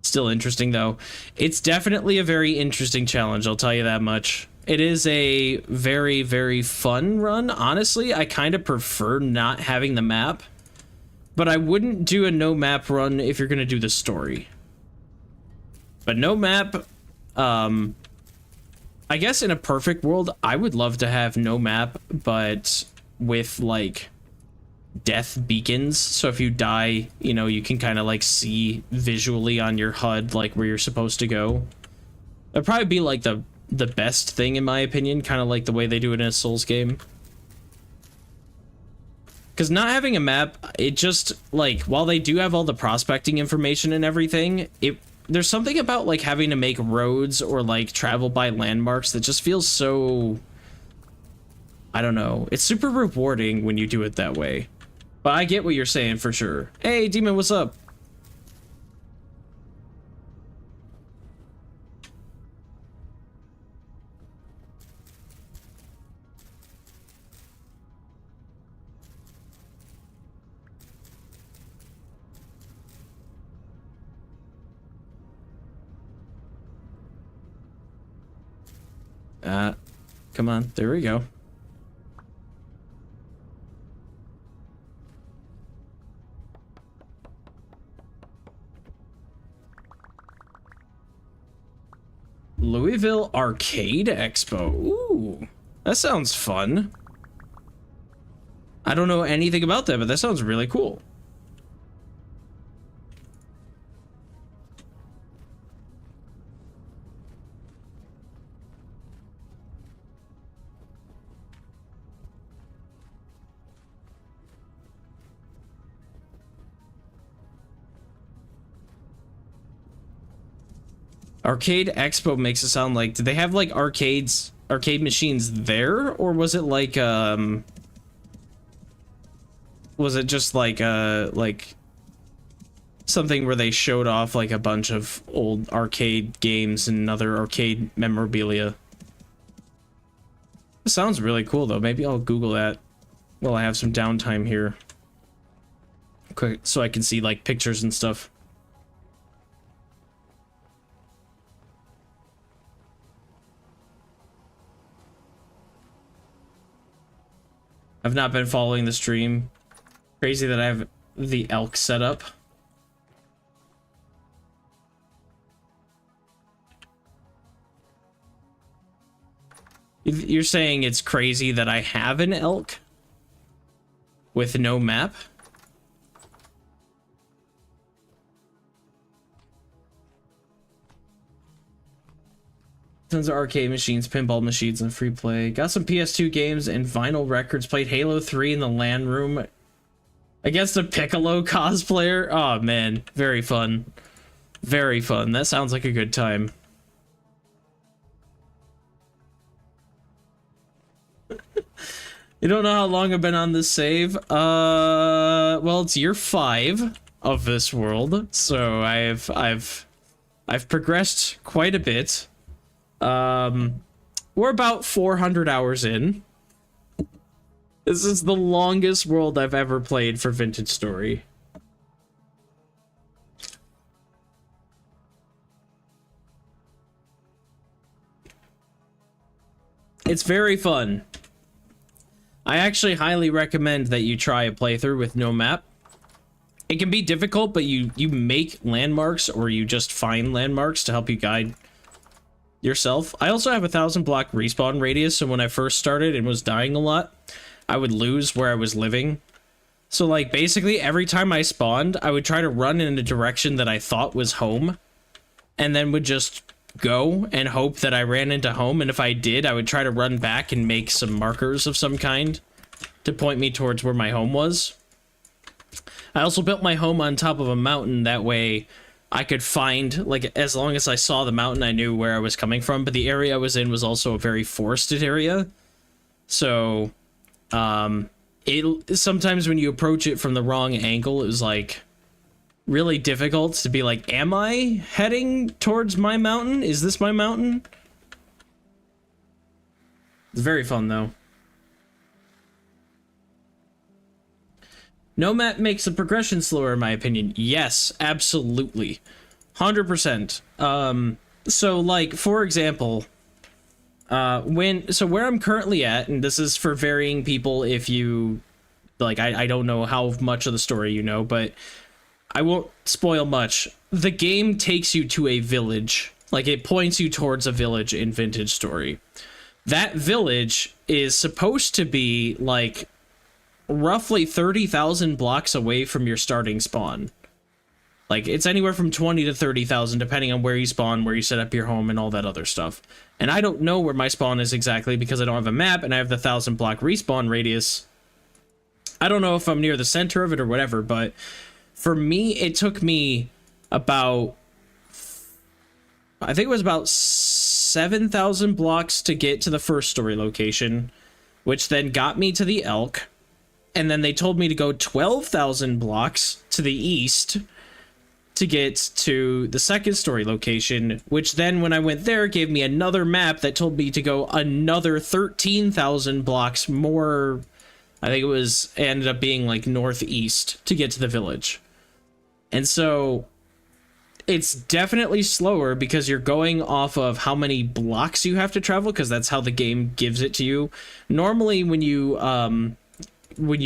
Still interesting, though. It's definitely a very interesting challenge, I'll tell you that much. It is a very, very fun run. Honestly, I kind of prefer not having the map. But I wouldn't do a no map run if you're going to do the story. But no map, I guess in a perfect world, I would love to have no map, but with, like, death beacons, so if you die, you know, you can kind of like see visually on your HUD like where you're supposed to go. That'd probably be like the best thing in my opinion, kind of like the way they do it in a Souls game. Because not having a map, it just, like, while they do have all the prospecting information and everything, there's something about, like, having to make roads or, like, travel by landmarks that just feels so... I don't know. It's super rewarding when you do it that way. But I get what you're saying for sure. Hey, Demon, what's up? Come on, there we go. Louisville Arcade Expo. Ooh, that sounds fun. I don't know anything about that, but that sounds really cool. Arcade Expo makes it sound like, did they have like arcade machines there, or was it like was it just like something where they showed off like a bunch of old arcade games and other arcade memorabilia? It sounds really cool though. Maybe I'll Google that while I have some downtime here, quick, so I can see like pictures and stuff. I've not been following the stream. Crazy that I have the elk set up. You're saying it's crazy that I have an elk with no map? Tons of arcade machines, pinball machines, and free play. Got some PS2 games and vinyl records. Played Halo 3 in the LAN room against a Piccolo cosplayer. Oh man, very fun. Very fun. That sounds like a good time. You don't know how long I've been on this save? Well, it's year 5 of this world, so I've progressed quite a bit. We're about 400 hours in. This is the longest world I've ever played for Vintage Story. It's very fun. I actually highly recommend that you try a playthrough with no map. It can be difficult, but you make landmarks, or you just find landmarks to help you guide yourself. I also have 1,000 block respawn radius, so when I first started and was dying a lot, I would lose where I was living. So like basically every time I spawned, I would try to run in a direction that I thought was home, and then would just go and hope that I ran into home, and if I did, I would try to run back and make some markers of some kind to point me towards where my home was. I also built my home on top of a mountain, that way I could find, like, as long as I saw the mountain, I knew where I was coming from, but the area I was in was also a very forested area. So, sometimes when you approach it from the wrong angle, it was, like, really difficult to be like, am I heading towards my mountain? Is this my mountain? It's very fun, though. No map makes the progression slower, in my opinion. Yes, absolutely. 100%. So, like, for example, where I'm currently at, and this is for varying people if you, like, I don't know how much of the story you know, but I won't spoil much. The game takes you to a village. Like, it points you towards a village in Vintage Story. That village is supposed to be, like, roughly 30,000 blocks away from your starting spawn. Like, it's anywhere from 20 to 30,000, depending on where you spawn, where you set up your home, and all that other stuff. And I don't know where my spawn is exactly because I don't have a map, and I have the 1,000 block respawn radius. I don't know if I'm near the center of it or whatever, but for me, it took me about, I think it was about 7,000 blocks to get to the first story location, which then got me to the elk. And then they told me to go 12,000 blocks to the east to get to the second story location, which then when I went there gave me another map that told me to go another 13,000 blocks more. I think it ended up being like northeast to get to the village. And so it's definitely slower because you're going off of how many blocks you have to travel, because that's how the game gives it to you. Normally when you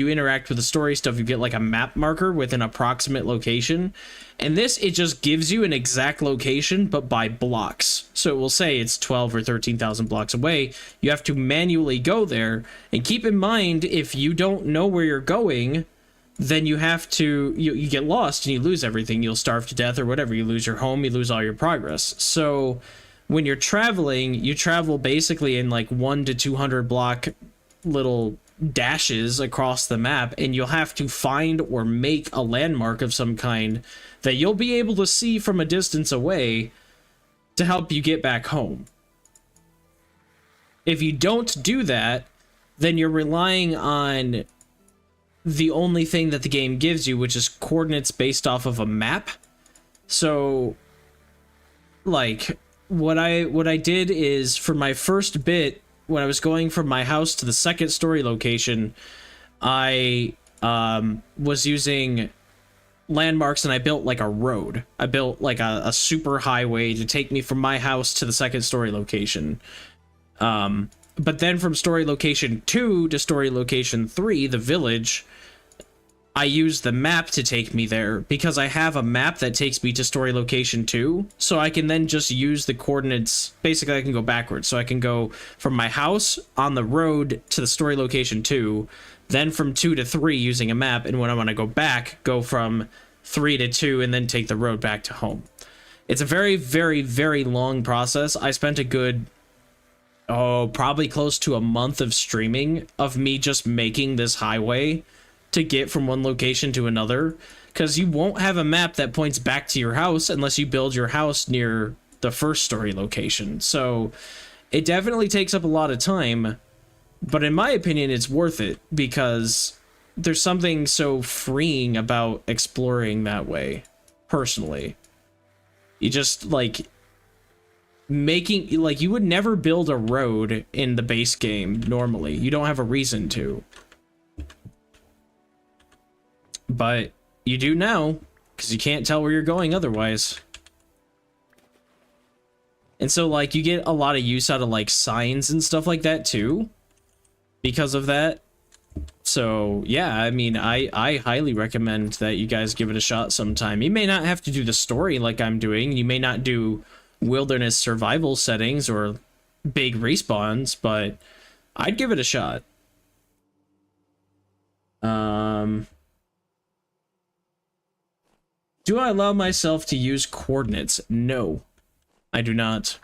interact with the story stuff, you get like a map marker with an approximate location. And this, it just gives you an exact location, but by blocks. So it will say it's 12 or 13,000 blocks away. You have to manually go there. And keep in mind, if you don't know where you're going, then you have to, you get lost and you lose everything. You'll starve to death or whatever. You lose your home, you lose all your progress. So when you're traveling, you travel basically in like 1 to 200 block little dashes across the map, and you'll have to find or make a landmark of some kind that you'll be able to see from a distance away to help you get back home. If you don't do that, then you're relying on the only thing that the game gives you, which is coordinates based off of a map. So like what I did is, for my first bit, when I was going from my house to the second story location, I was using landmarks, and I built like a road. I built like a super highway to take me from my house to the second story location. But then from story location 2 to story location 3, the village, I used the map to take me there because I have a map that takes me to story location 2. So I can then just use the coordinates. Basically, I can go backwards. So I can go from my house on the road to the story location 2, then from 2 to 3 using a map. And when I want to go back, go from 3 to 2 and then take the road back to home. It's a very, very, very long process. I spent a good, probably close to a month of streaming of me just making this highway to get from one location to another, because you won't have a map that points back to your house unless you build your house near the first story location. So it definitely takes up a lot of time, but in my opinion, it's worth it because there's something so freeing about exploring that way, personally. You just, like, making, like, you would never build a road in the base game normally. You don't have a reason to. But you do now, because you can't tell where you're going otherwise. And so, like, you get a lot of use out of, like, signs and stuff like that, too, because of that. So, yeah, I mean, I highly recommend that you guys give it a shot sometime. You may not have to do the story like I'm doing. You may not do wilderness survival settings or big respawns, but I'd give it a shot. Do I allow myself to use coordinates? No, I do not.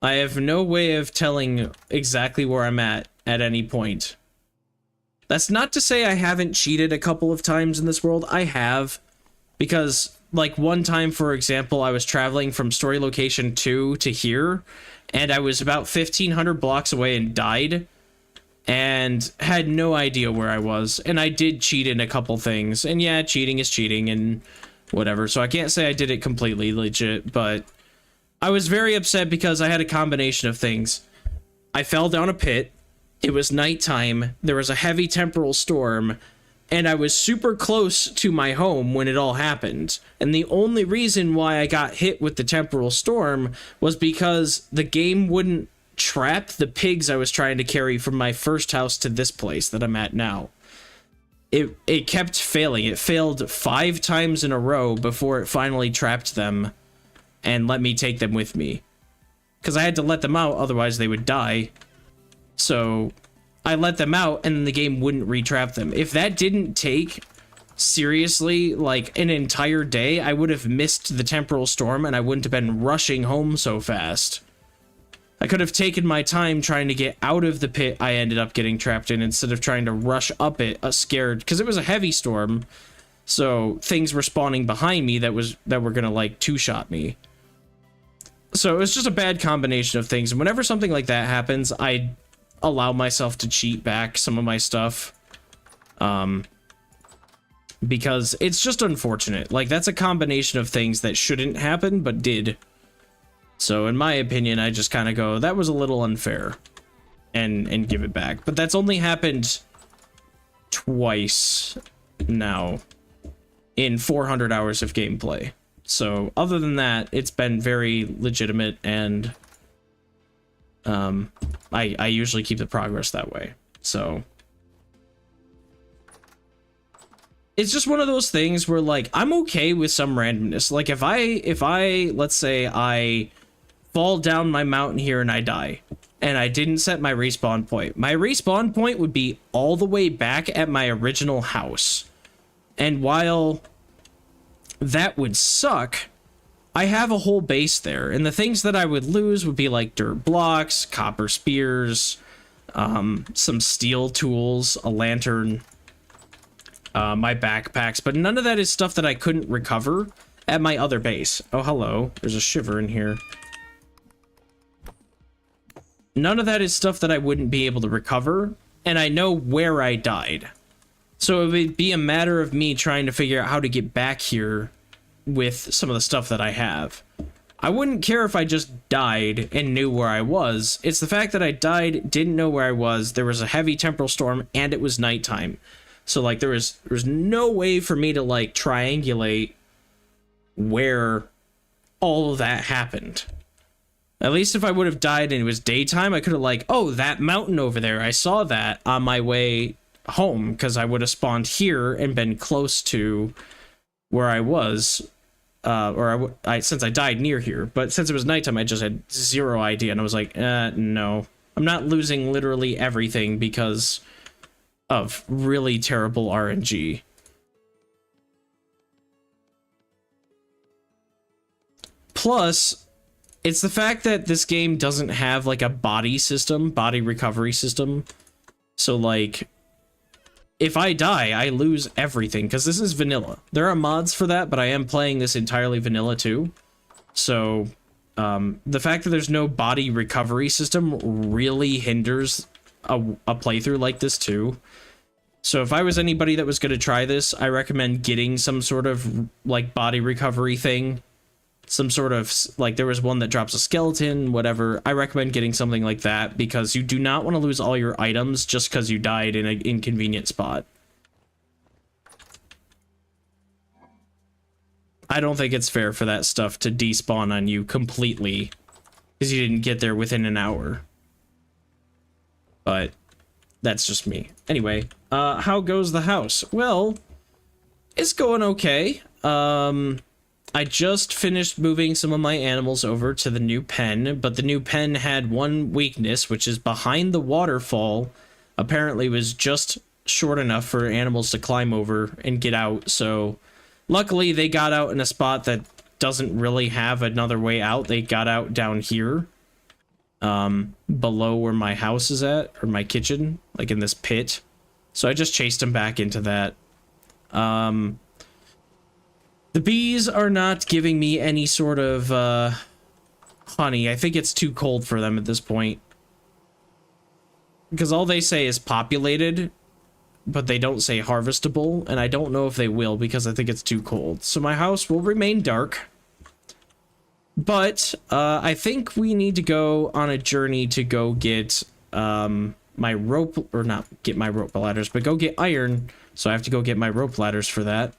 I have no way of telling exactly where I'm at any point. That's not to say I haven't cheated a couple of times in this world. I have, because, like, one time, for example, I was traveling from story location 2 to here, and I was about 1,500 blocks away and died, and had no idea where I was. And I did cheat in a couple things. And yeah, cheating is cheating and whatever. So I can't say I did it completely legit, but I was very upset because I had a combination of things. I fell down a pit. It was nighttime. There was a heavy temporal storm. And I was super close to my home when it all happened. And the only reason why I got hit with the temporal storm was because the game wouldn't trap the pigs I was trying to carry from my first house to this place that I'm at now. It kept failing. It failed 5 times in a row before it finally trapped them and let me take them with me. Because I had to let them out, otherwise they would die. So I let them out and the game wouldn't retrap them. If that didn't take seriously like an entire day, I would have missed the temporal storm and I wouldn't have been rushing home so fast. I could have taken my time trying to get out of the pit I ended up getting trapped in instead of trying to rush up it, scared, because it was a heavy storm. So things were spawning behind me that were gonna like two-shot me. So it was just a bad combination of things. And whenever something like that happens, I allow myself to cheat back some of my stuff. Because it's just unfortunate. Like, that's a combination of things that shouldn't happen, but did. So in my opinion, I just kind of go, that was a little unfair. And give it back. But that's only happened twice now in 400 hours of gameplay. So other than that, it's been very legitimate, and I usually keep the progress that way. So it's just one of those things where, like, I'm okay with some randomness. Like, if I let's say I fall down my mountain here and I die, and I didn't set my respawn point would be all the way back at my original house. And while that would suck, I have a whole base there, and the things that I would lose would be like dirt blocks, copper spears, some steel tools, a lantern, my backpacks, but none of that is stuff that I couldn't recover at my other base. Oh, hello. There's a shiver in here. None of that is stuff that I wouldn't be able to recover, and I know where I died. So it would be a matter of me trying to figure out how to get back here with some of the stuff that I have. I wouldn't care if I just died and knew where I was. It's the fact that I died, didn't know where I was, there was a heavy temporal storm, and it was nighttime. So, like, there was no way for me to, like, triangulate where all of that happened. At least if I would have died and it was daytime, I could have, like, oh, that mountain over there, I saw that on my way home, because I would have spawned here and been close to where I was, since I died near here. But since it was nighttime, I just had zero idea, and I was like, no. I'm not losing literally everything because of really terrible RNG. Plus, it's the fact that this game doesn't have like a body recovery system. So, like, if I die, I lose everything, because this is vanilla. There are mods for that, but I am playing this entirely vanilla too. So, the fact that there's no body recovery system really hinders a playthrough like this too. So if I was anybody that was going to try this, I recommend getting some sort of, like, body recovery thing. Some sort of, like, there was one that drops a skeleton, whatever. I recommend getting something like that, because you do not want to lose all your items just because you died in an inconvenient spot. I don't think it's fair for that stuff to despawn on you completely because you didn't get there within an hour. But that's just me. Anyway, how goes the house? Well, it's going okay. I just finished moving some of my animals over to the new pen, but the new pen had one weakness, which is behind the waterfall. Apparently was just short enough for animals to climb over and get out, so luckily they got out in a spot that doesn't really have another way out. They got out down here, below where my house is at, or my kitchen, like in this pit. So I just chased them back into that. The bees are not giving me any sort of honey. I think it's too cold for them at this point, because all they say is populated, but they don't say harvestable, and I don't know if they will because I think it's too cold. So my house will remain dark, but I think we need to go on a journey to go get my rope, or not get my rope ladders, but go get iron. So I have to go get my rope ladders for that,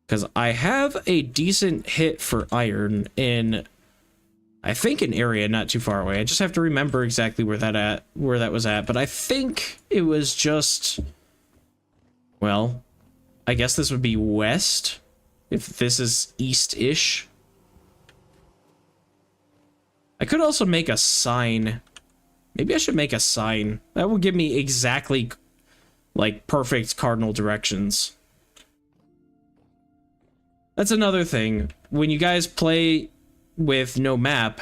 because I have a decent hit for iron in, I think, an area not too far away. I just have to remember exactly where that was at, but I think it was just, well, I guess this would be west, if this is east-ish. I could also make a sign Maybe I should make a sign. That will give me exactly, like, perfect cardinal directions. That's another thing. When you guys play with no map,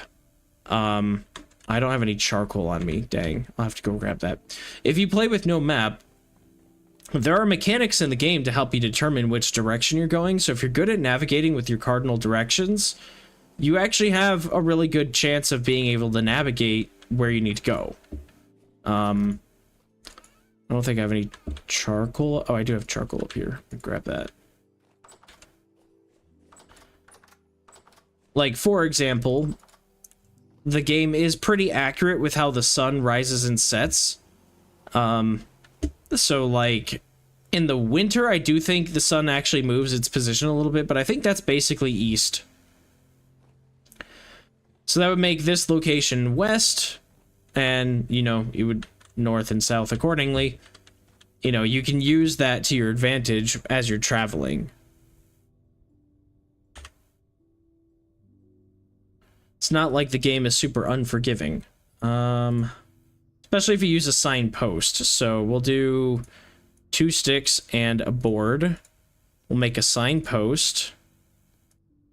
I don't have any charcoal on me. Dang, I'll have to go grab that. If you play with no map, there are mechanics in the game to help you determine which direction you're going. So if you're good at navigating with your cardinal directions, you actually have a really good chance of being able to navigate where you need to go. I don't think I have any charcoal. Oh, I do have charcoal up here. Grab that. Like, for example, the game is pretty accurate with how the sun rises and sets. So, like, in the winter, I do think the sun actually moves its position a little bit, but I think that's basically east. So that would make this location west, and, you know, you would north and south accordingly. You know, you can use that to your advantage as you're traveling. It's not like the game is super unforgiving. Especially if you use a signpost. So we'll do 2 sticks and a board. We'll make a signpost.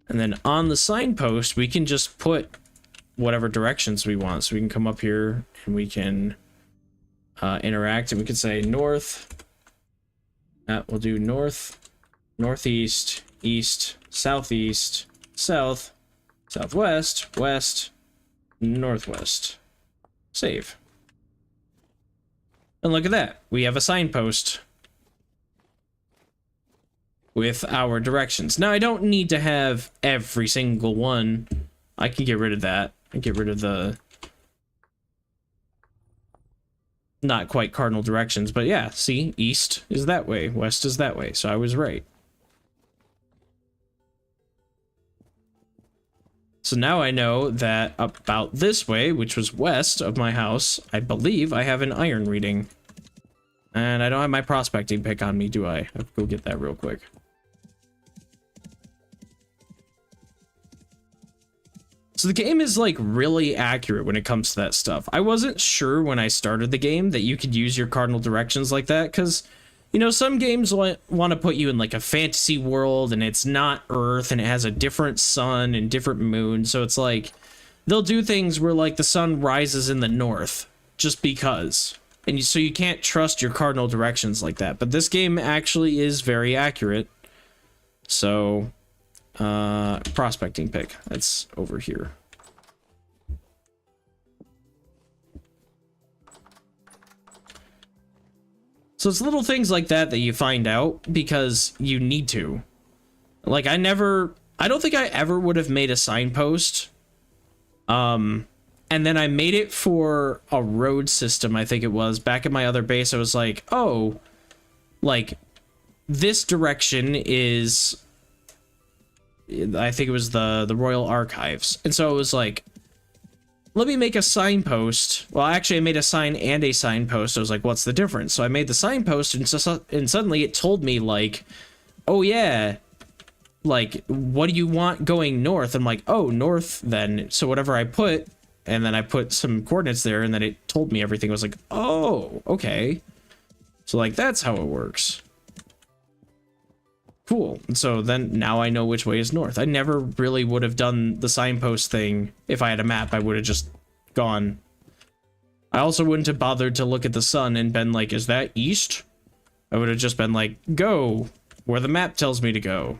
And then on the signpost, we can just put whatever directions we want. So we can come up here and we can interact. And we can say north. We'll do north, northeast, east, southeast, south, southwest, west, northwest. Save. And look at that. We have a signpost with our directions. Now, I don't need to have every single one. I can get rid of that. I can get rid of the not quite cardinal directions. But yeah, see, east is that way, west is that way. So I was right. So now I know that about this way, which was west of my house, I believe I have an iron reading. And I don't have my prospecting pick on me, do I? I have to go get that real quick. So the game is, like, really accurate when it comes to that stuff. I wasn't sure when I started the game that you could use your cardinal directions like that, because, you know, some games want to put you in, like, a fantasy world, and it's not Earth, and it has a different sun and different moon, so it's like, they'll do things where, like, the sun rises in the north, just because. And so you can't trust your cardinal directions like that. But this game actually is very accurate. So, prospecting pick. That's over here. So it's little things like that that you find out because you need to. Like, I don't think I ever would have made a signpost. And then I made it for a road system, I think it was. Back at my other base, I was like, oh, like, this direction is, I think it was the Royal Archives. And so it was like, let me make a signpost. Well, actually, I made a sign and a signpost. I was like, what's the difference? So I made the signpost, and suddenly it told me, like, oh, yeah, like, what do you want going north? I'm like, oh, north, then. So whatever I put... And then I put some coordinates there, and then it told me everything. I was like, oh, okay. So, like, that's how it works. Cool. And so then, now I know which way is north. I never really would have done the signpost thing. If I had a map, I would have just gone. I also wouldn't have bothered to look at the sun and been like, is that east? I would have just been like, go where the map tells me to go.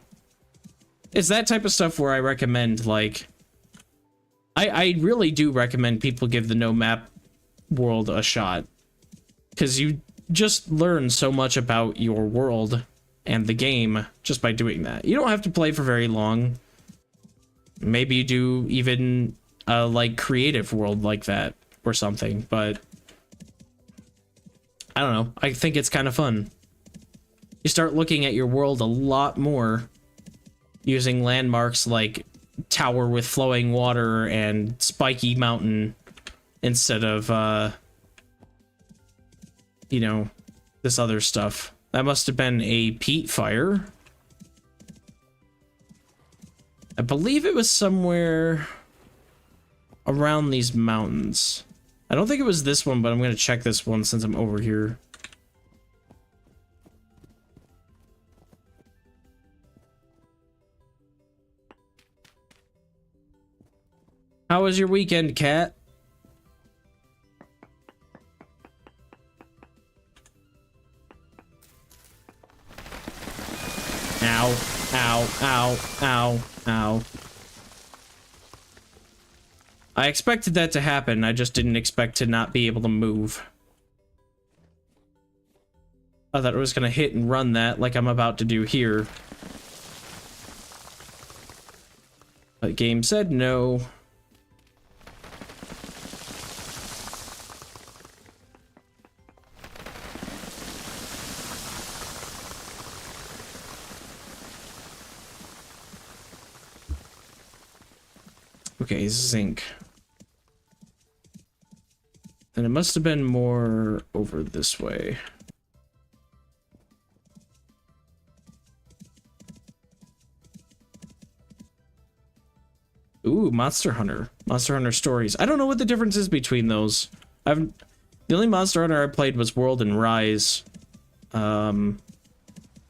It's that type of stuff where I recommend, like... I really do recommend people give the no map world a shot, because you just learn so much about your world and the game just by doing that. You don't have to play for very long. Maybe you do even a, like, creative world like that or something, but I don't know. I think it's kind of fun. You start looking at your world a lot more using landmarks like tower with flowing water and spiky mountain instead of you know, this other stuff. That must have been a peat fire. I believe it was somewhere around these mountains. I don't think it was this one, but I'm gonna check this one since I'm over here. How was your weekend, cat? Ow, ow, ow, ow, ow. I expected that to happen, I just didn't expect to not be able to move. I thought I was gonna hit and run that like I'm about to do here. But the game said no. Okay, zinc. Then it must have been more over this way. Ooh, Monster Hunter. Monster Hunter Stories. I don't know what the difference is between those. The only Monster Hunter I played was World and Rise. And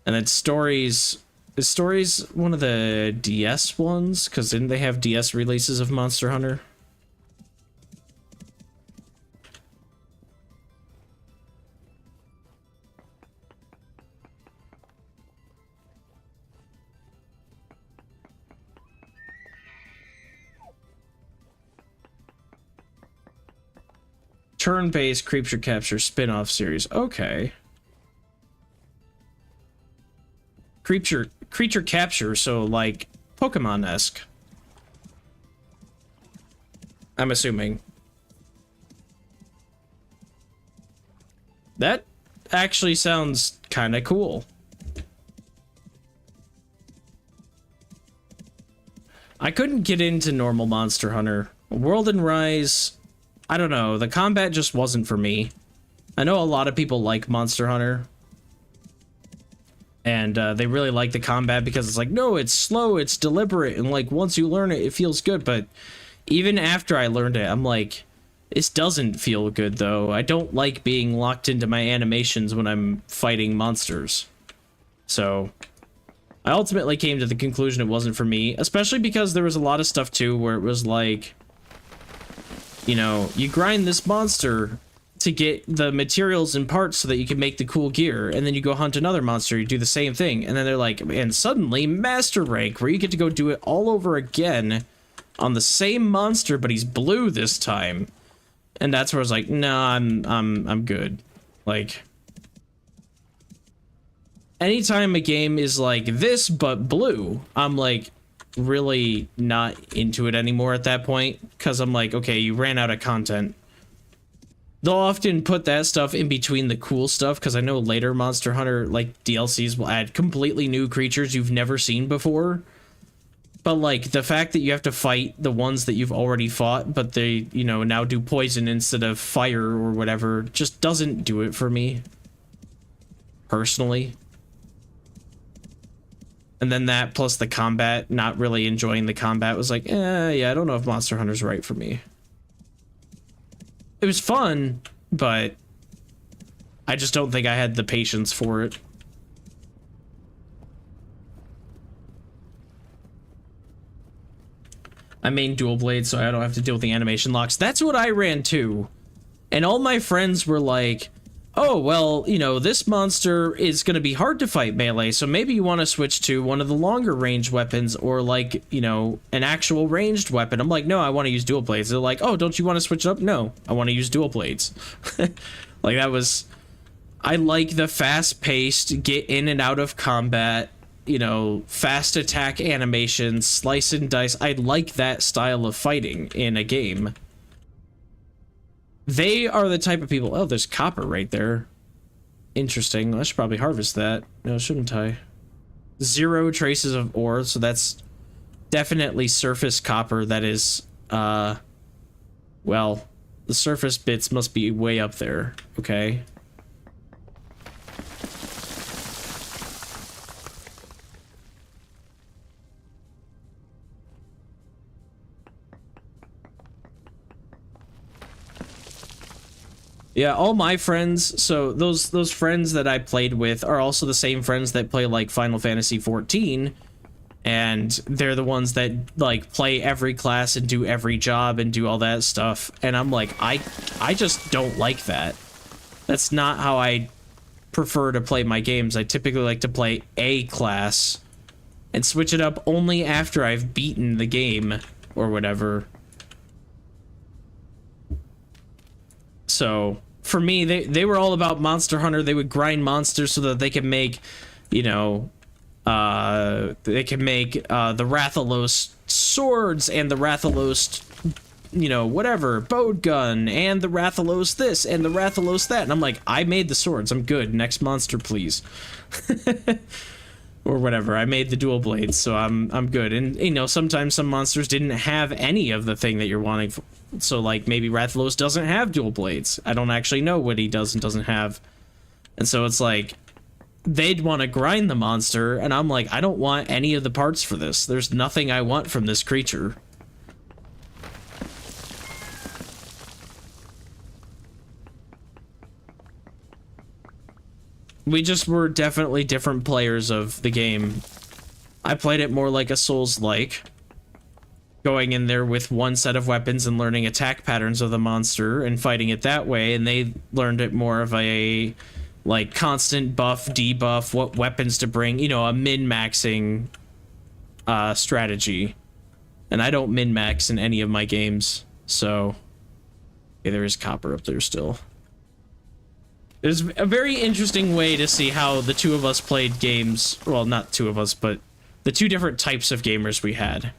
then Stories... Is Stories one of the DS ones? Because didn't they have DS releases of Monster Hunter? Turn-based creature capture spin-off series. Okay. Creature capture, so like Pokemon-esque. I'm assuming. That actually sounds kind of cool. I couldn't get into normal Monster Hunter. World and Rise, I don't know, the combat just wasn't for me. I know a lot of people like Monster Hunter. And they really like the combat because it's like, no, it's slow, it's deliberate, and like once you learn it, it feels good. But even after I learned it, I'm like, this doesn't feel good though. I don't like being locked into my animations when I'm fighting monsters. So I ultimately came to the conclusion it wasn't for me, especially because there was a lot of stuff too where it was like, you know, you grind this monster to get the materials and parts so that you can make the cool gear, and then you go hunt another monster, you do the same thing, and then they're like, and suddenly master rank, where you get to go do it all over again on the same monster, but he's blue this time. And that's where I was like, nah, I'm good. Like, anytime a game is like this but blue, I'm like really not into it anymore at that point, because I'm like, okay, you ran out of content. They'll often put that stuff in between the cool stuff, because I know later Monster Hunter, like, DLCs will add completely new creatures you've never seen before. But, like, the fact that you have to fight the ones that you've already fought, but they, you know, now do poison instead of fire or whatever, just doesn't do it for me. Personally. And then that, plus the combat, not really enjoying the combat, was like, yeah, I don't know if Monster Hunter's right for me. It was fun, but I just don't think I had the patience for it. I main dual blade, so I don't have to deal with the animation locks. That's what I ran too. And all my friends were like, oh, well, you know, this monster is going to be hard to fight melee, so maybe you want to switch to one of the longer range weapons, or like, you know, an actual ranged weapon. I'm like, no, I want to use dual blades. They're like, oh, don't you want to switch it up? No, I want to use dual blades. Like, that was... I like the fast-paced, get in and out of combat, you know, fast attack animations, slice and dice. I like that style of fighting in a game. They are the type of people... Oh, there's copper right there. Interesting. I should probably harvest that. No, shouldn't I? 0 traces of ore, so that's definitely surface copper that is, well, the surface bits must be way up there. Okay. Yeah, all my friends, so those friends that I played with are also the same friends that play like Final Fantasy 14, and they're the ones that like play every class and do every job and do all that stuff. And I'm like, I just don't like that. That's not how I prefer to play my games. I typically like to play a class and switch it up only after I've beaten the game or whatever. So for me, they were all about Monster Hunter. They would grind monsters so that they could make, you know, they can make the Rathalos swords and the Rathalos, you know, whatever, bowed gun, and the Rathalos this and the Rathalos that. And I'm like, I made the swords. I'm good. Next monster, please. Or whatever. I made the dual blades, so I'm good. And, you know, sometimes some monsters didn't have any of the thing that you're wanting. So, like, maybe Rathalos doesn't have dual blades. I don't actually know what he does and doesn't have. And so it's like, they'd want to grind the monster, and I'm like, I don't want any of the parts for this. There's nothing I want from this creature. We just were definitely different players of the game. I played it more like a Souls-like, going in there with one set of weapons and learning attack patterns of the monster and fighting it that way, and they learned it more of a like constant buff, debuff, what weapons to bring, you know, a min-maxing strategy. And I don't min-max in any of my games, so okay, there is copper up there still. It's a very interesting way to see how the two of us played games. Well, not two of us, but the two different types of gamers we had.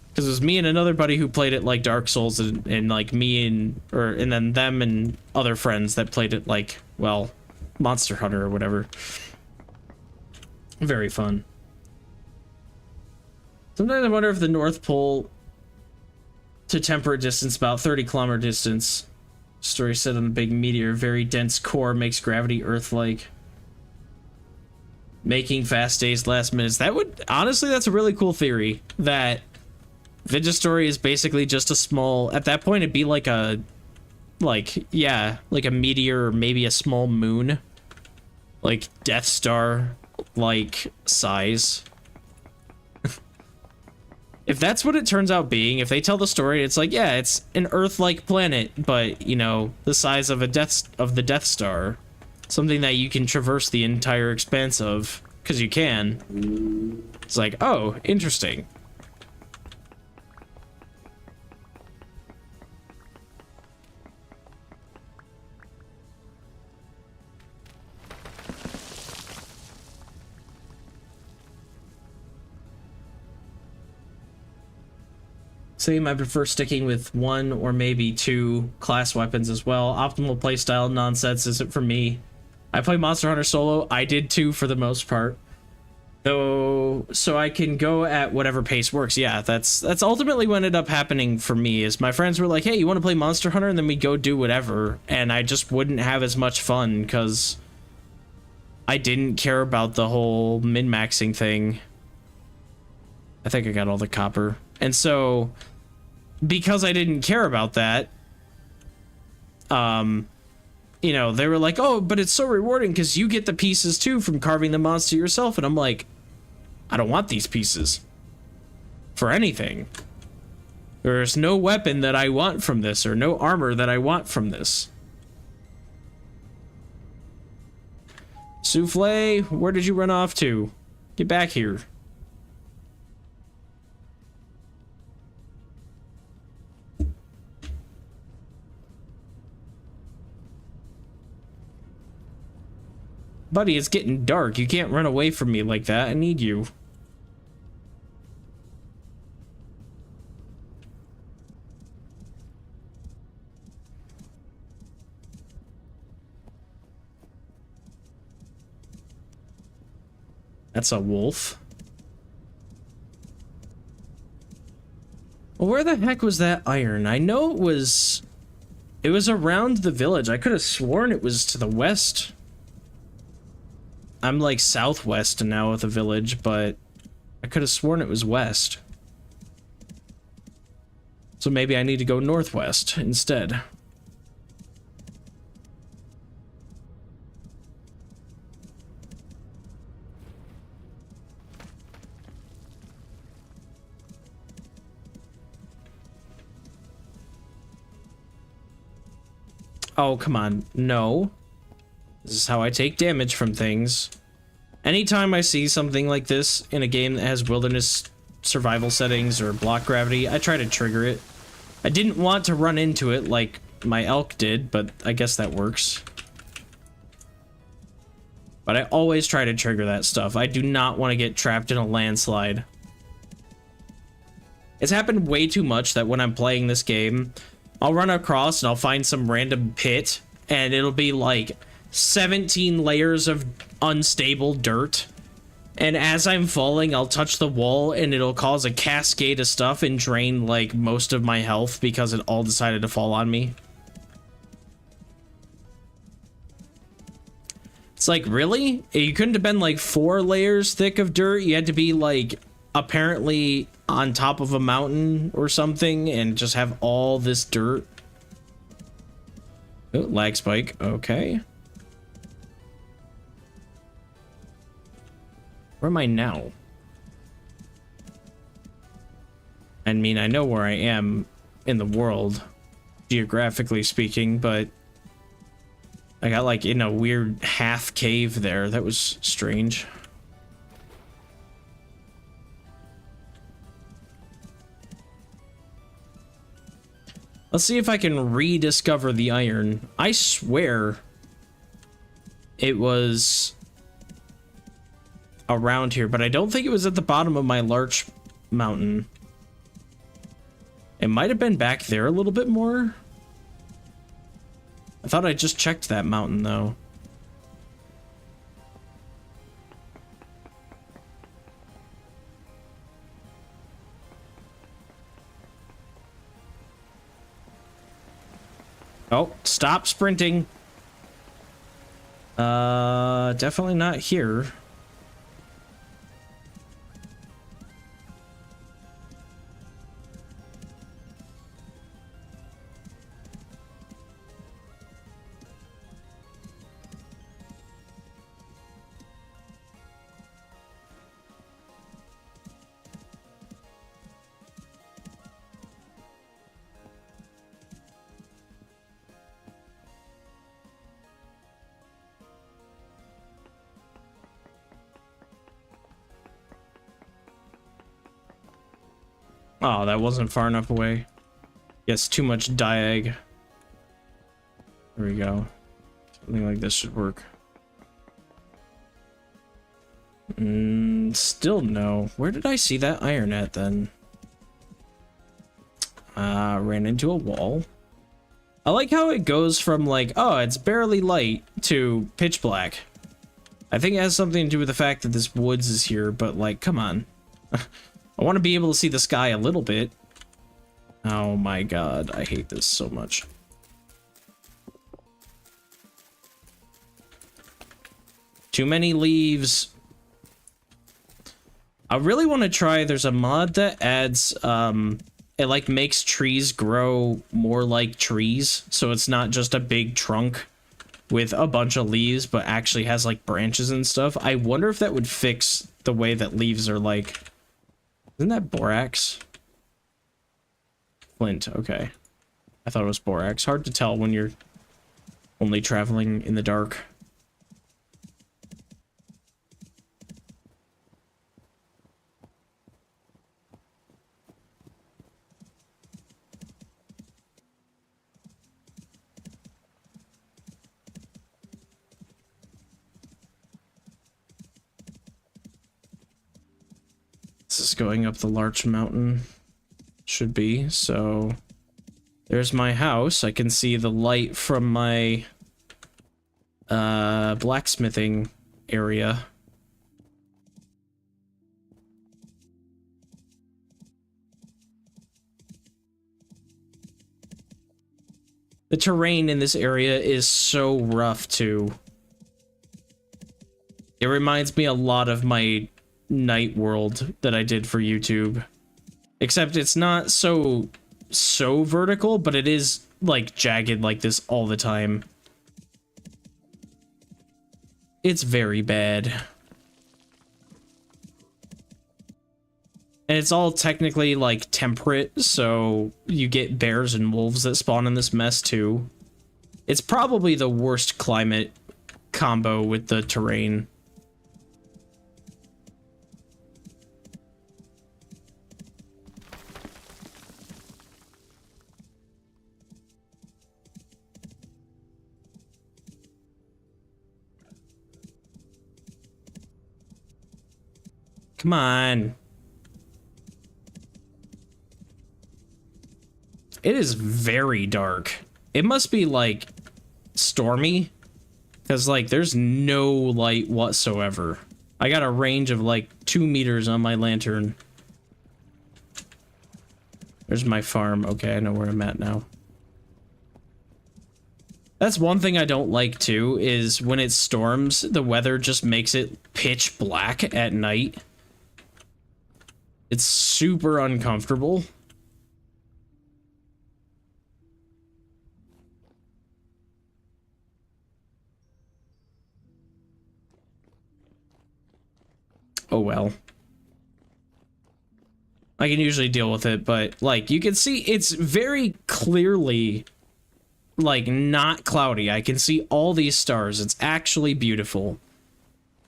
Because it was me and another buddy who played it like Dark Souls, and like me and then them and other friends that played it like, well, Monster Hunter or whatever. Very fun. Sometimes I wonder if the North Pole to temperate distance, about 30-kilometer distance, story set on the big meteor, very dense core makes gravity Earth-like. Making fast days last minutes. That would, honestly, that's a really cool theory. That Vigistory is basically just a small, at that point it'd be like a, yeah, like a meteor or maybe a small moon. Like Death Star, like, size. If that's what it turns out being, if they tell the story, it's like, yeah, it's an Earth-like planet, but, you know, the size of the Death Star. Something that you can traverse the entire expanse of, because you can. It's like, oh, interesting. Same, I prefer sticking with one or maybe two class weapons as well. Optimal playstyle nonsense isn't for me. I play Monster Hunter solo. I did too for the most part. Though, so I can go at whatever pace works. Yeah, that's ultimately what ended up happening for me, is my friends were like, hey, you want to play Monster Hunter? And then we go do whatever. And I just wouldn't have as much fun because I didn't care about the whole min-maxing thing. I think I got all the copper. And so, because I didn't care about that, you know, they were like, oh, but it's so rewarding because you get the pieces too from carving the monster yourself. And I'm like, I don't want these pieces for anything. There's no weapon that I want from this, or no armor that I want from this. Souffle, where did you run off to? Get back here. Buddy, it's getting dark. You can't run away from me like that. I need you. That's a wolf. Well, where the heck was that iron? I know it was around the village. I could have sworn it was to the west. I'm like southwest now of the village, but I could have sworn it was west. So maybe I need to go northwest instead. Oh, come on. No. This is how I take damage from things. Anytime I see something like this in a game that has wilderness survival settings or block gravity, I try to trigger it. I didn't want to run into it like my elk did, but I guess that works. But I always try to trigger that stuff. I do not want to get trapped in a landslide. It's happened way too much that when I'm playing this game, I'll run across and I'll find some random pit, and it'll be like 17 layers of unstable dirt. And as I'm falling, I'll touch the wall and it'll cause a cascade of stuff and drain like most of my health because it all decided to fall on me. It's like, really? You couldn't have been like 4 layers thick of dirt? You had to be like apparently on top of a mountain or something and just have all this dirt? Oh, lag spike. Okay. Where am I now? I mean, I know where I am in the world, geographically speaking, but I got like in a weird half cave there. That was strange. Let's see if I can rediscover the iron. I swear it was around here, but I don't think it was at the bottom of my larch mountain. It might have been back there a little bit more. I thought I just checked that mountain though. Oh, stop sprinting. Definitely not here. Oh, that wasn't far enough away. Yes, too much diag. There we go. Something like this should work. Still no. Where did I see that iron at then? Ran into a wall. I like how it goes from like, oh, it's barely light to pitch black. I think it has something to do with the fact that this woods is here, but like, come on. I want to be able to see the sky a little bit. Oh my god, I hate this so much. Too many leaves. I really want to try, there's a mod that adds, it like makes trees grow more like trees. So it's not just a big trunk with a bunch of leaves, but actually has like branches and stuff. I wonder if that would fix the way that leaves are like... Isn't that borax? Flint, okay. I thought it was borax. Hard to tell when you're only traveling in the dark. This is going up the Larch Mountain. Should be. So there's my house. I can see the light from my blacksmithing area. The terrain in this area is so rough too. It reminds me a lot of my night world that I did for YouTube, except it's not so vertical, but it is like jagged like this all the time. It's very bad, and it's all technically like temperate, so you get bears and wolves that spawn in this mess too. It's probably the worst climate combo with the terrain. Come on. It is very dark. It must be, like, stormy. Because, like, there's no light whatsoever. I got a range of, like, 2 meters on my lantern. There's my farm. Okay, I know where I'm at now. That's one thing I don't like, too, is when it storms, the weather just makes it pitch black at night. It's super uncomfortable. Oh well. I can usually deal with it, but, like, you can see it's very clearly, like, not cloudy. I can see all these stars. It's actually beautiful.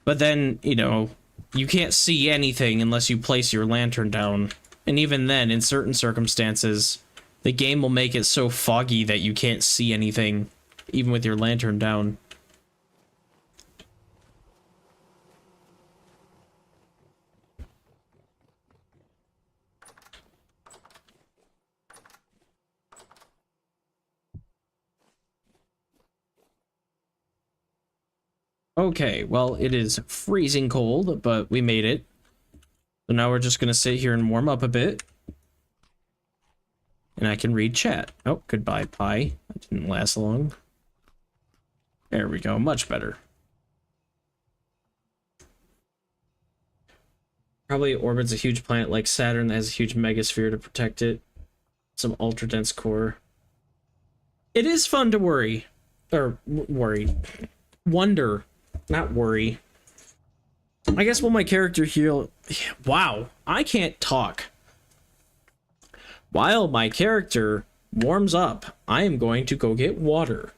But then, you know, you can't see anything unless you place your lantern down. And even then, in certain circumstances, the game will make it so foggy that you can't see anything, even with your lantern down. Okay, well, it is freezing cold, but we made it. So now we're just gonna sit here and warm up a bit. And I can read chat. Oh, goodbye, pie. That didn't last long. There we go, much better. Probably orbits a huge planet like Saturn that has a huge megasphere to protect it. Some ultra-dense core. It is fun to worry. Or, worry. Wonder. Not worry. I guess while my character heal... Wow, I can't talk. While my character warms up, I am going to go get water.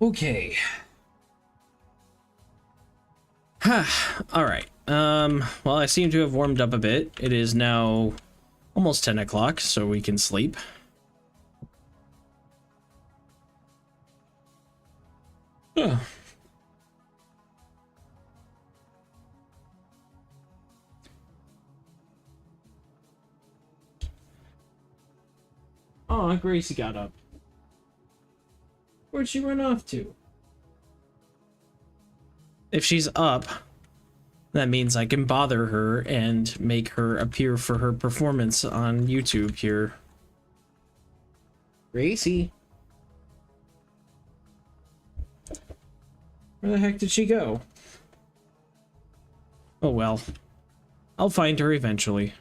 Okay. All right. Well, I seem to have warmed up a bit. It is now almost 10 o'clock, so we can sleep. Oh. Oh, Gracie got up. Where'd she run off to? If she's up, that means I can bother her and make her appear for her performance on YouTube here. Gracie? Where the heck did she go? Oh well. I'll find her eventually.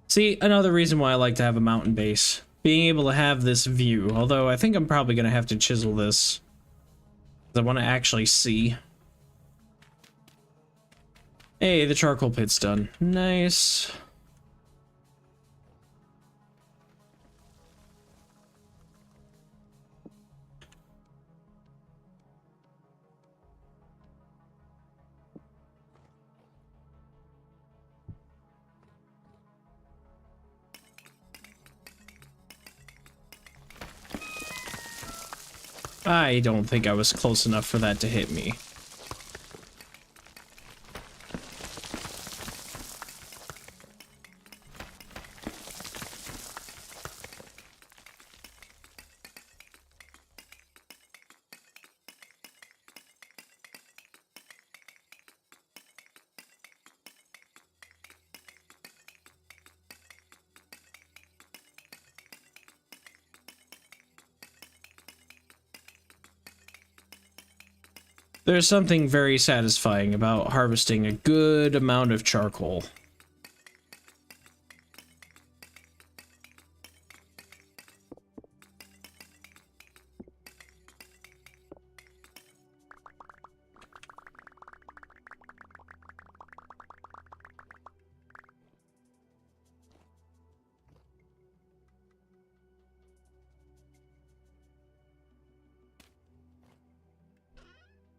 See, another reason why I like to have a mountain base. Being able to have this view, although I think I'm probably going to have to chisel this. I want to actually see. Hey, the charcoal pit's done. Nice. I don't think I was close enough for that to hit me. There's something very satisfying about harvesting a good amount of charcoal.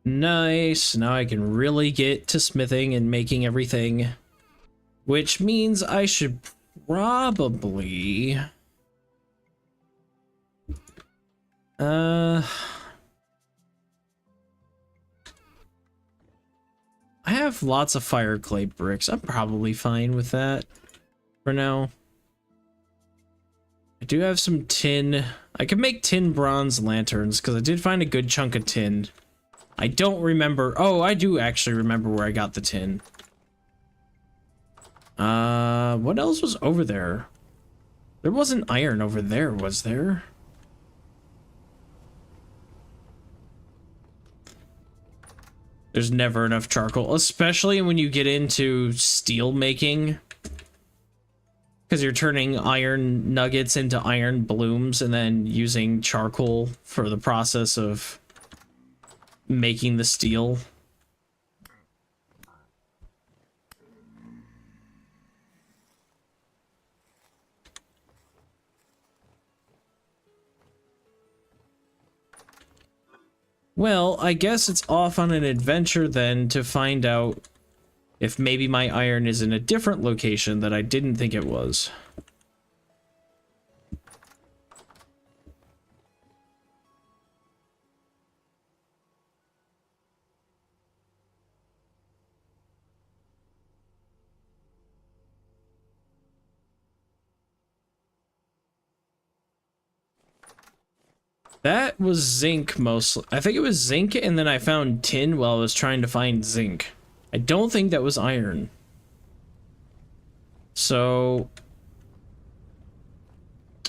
Nice, now I can really get to smithing and making everything. Which means I should probably... I have lots of fire clay bricks. I'm probably fine with that for now. I do have some tin. I can make tin bronze lanterns because I did find a good chunk of tin. I don't remember. Oh, I do actually remember where I got the tin. What else was over there? There wasn't iron over there, was there? There's never enough charcoal, especially when you get into steel making. Because you're turning iron nuggets into iron blooms and then using charcoal for the process of making the steel. Well, I guess it's off on an adventure then to find out if maybe my iron is in a different location that I didn't think it was. That was zinc mostly. I think it was zinc, and then I found tin while I was trying to find zinc. I don't think that was iron. So...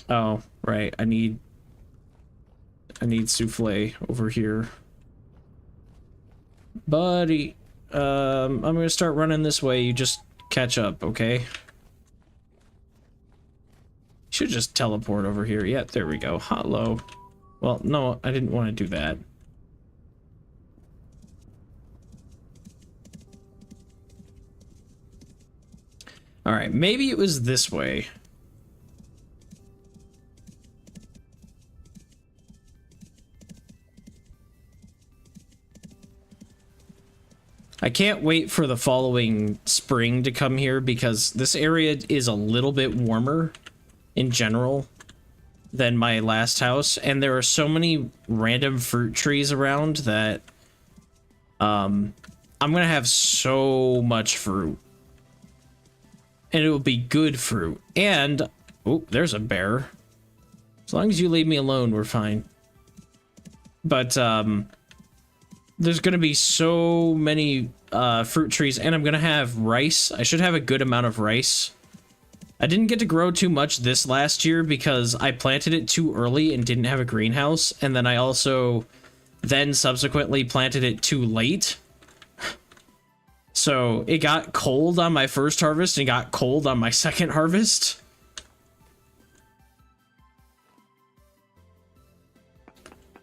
Oh, right. I need souffle over here. Buddy, I'm gonna start running this way. You just catch up, okay? Should just teleport over here. Yeah, there we go. Hello. Well, no, I didn't want to do that. Alright, maybe it was this way. I can't wait for the following spring to come here because this area is a little bit warmer in general than my last house, and there are so many random fruit trees around that I'm gonna have so much fruit. And it will be good fruit. And oh, there's a bear. As long as you leave me alone, we're fine. But there's gonna be so many fruit trees, and I'm gonna have rice. I should have a good amount of rice. I didn't get to grow too much this last year because I planted it too early and didn't have a greenhouse, and then I also then subsequently planted it too late. So it got cold on my first harvest and got cold on my second harvest.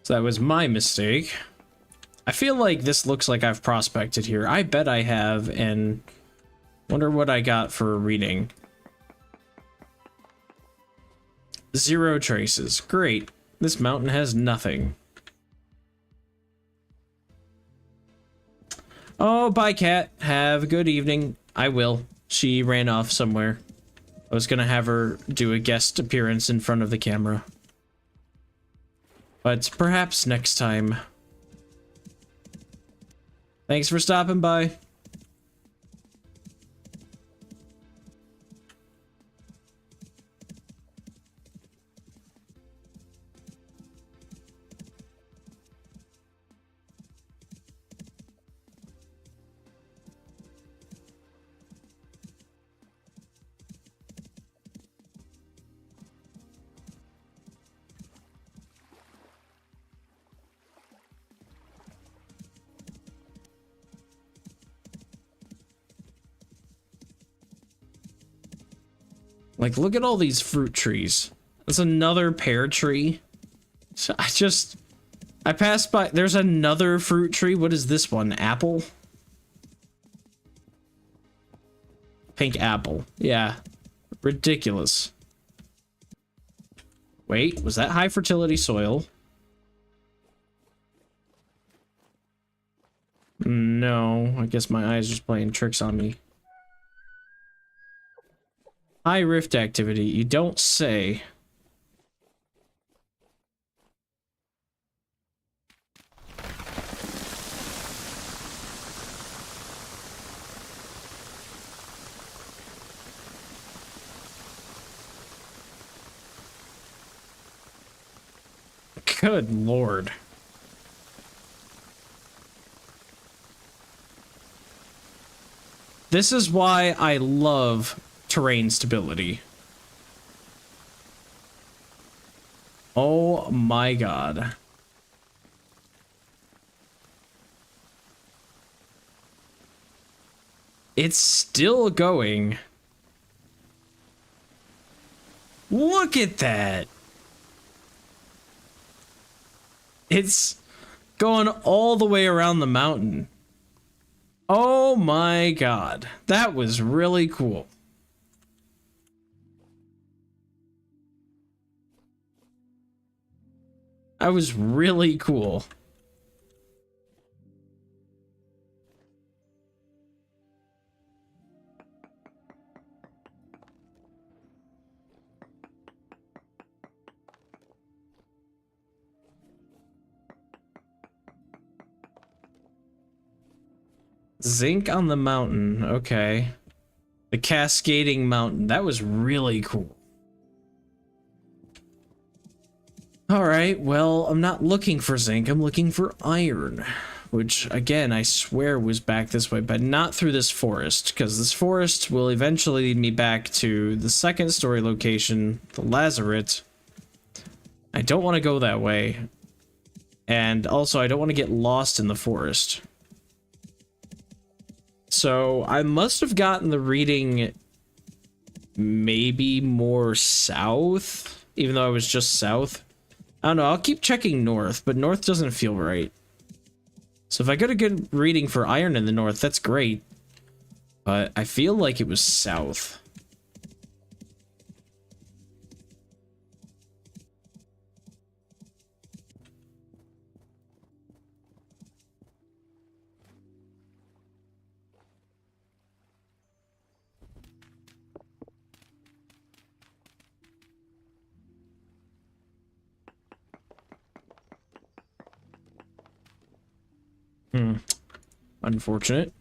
So that was my mistake. I feel like this looks like I've prospected here. I bet I have, and wonder what I got for reading. 0 traces. Great. This mountain has nothing. Oh, bye, cat. Have a good evening. I will. She ran off somewhere. I was gonna have her do a guest appearance in front of the camera. But perhaps next time. Thanks for stopping by. Like, look at all these fruit trees. There's another pear tree. So I passed by. There's another fruit tree. What is this one? Apple? Pink apple. Yeah. Ridiculous. Wait, was that high fertility soil? No, I guess my eyes are just playing tricks on me. High rift activity, you don't say. Good lord. This is why I love terrain stability. Oh my god. It's still going. Look at that. It's going all the way around the mountain. Oh my god. That was really cool. That was really cool. Zinc on the mountain. Okay. The cascading mountain. That was really cool. Alright, well, I'm not looking for zinc, I'm looking for iron. Which, again, I swear was back this way, but not through this forest, because this forest will eventually lead me back to the second story location, the Lazaret. I don't want to go that way. And also, I don't want to get lost in the forest. So, I must have gotten the reading maybe more south, even though I was just south. I don't know, I'll keep checking north, but north doesn't feel right. So if I get a good reading for iron in the north, that's great. But I feel like it was south. Unfortunate.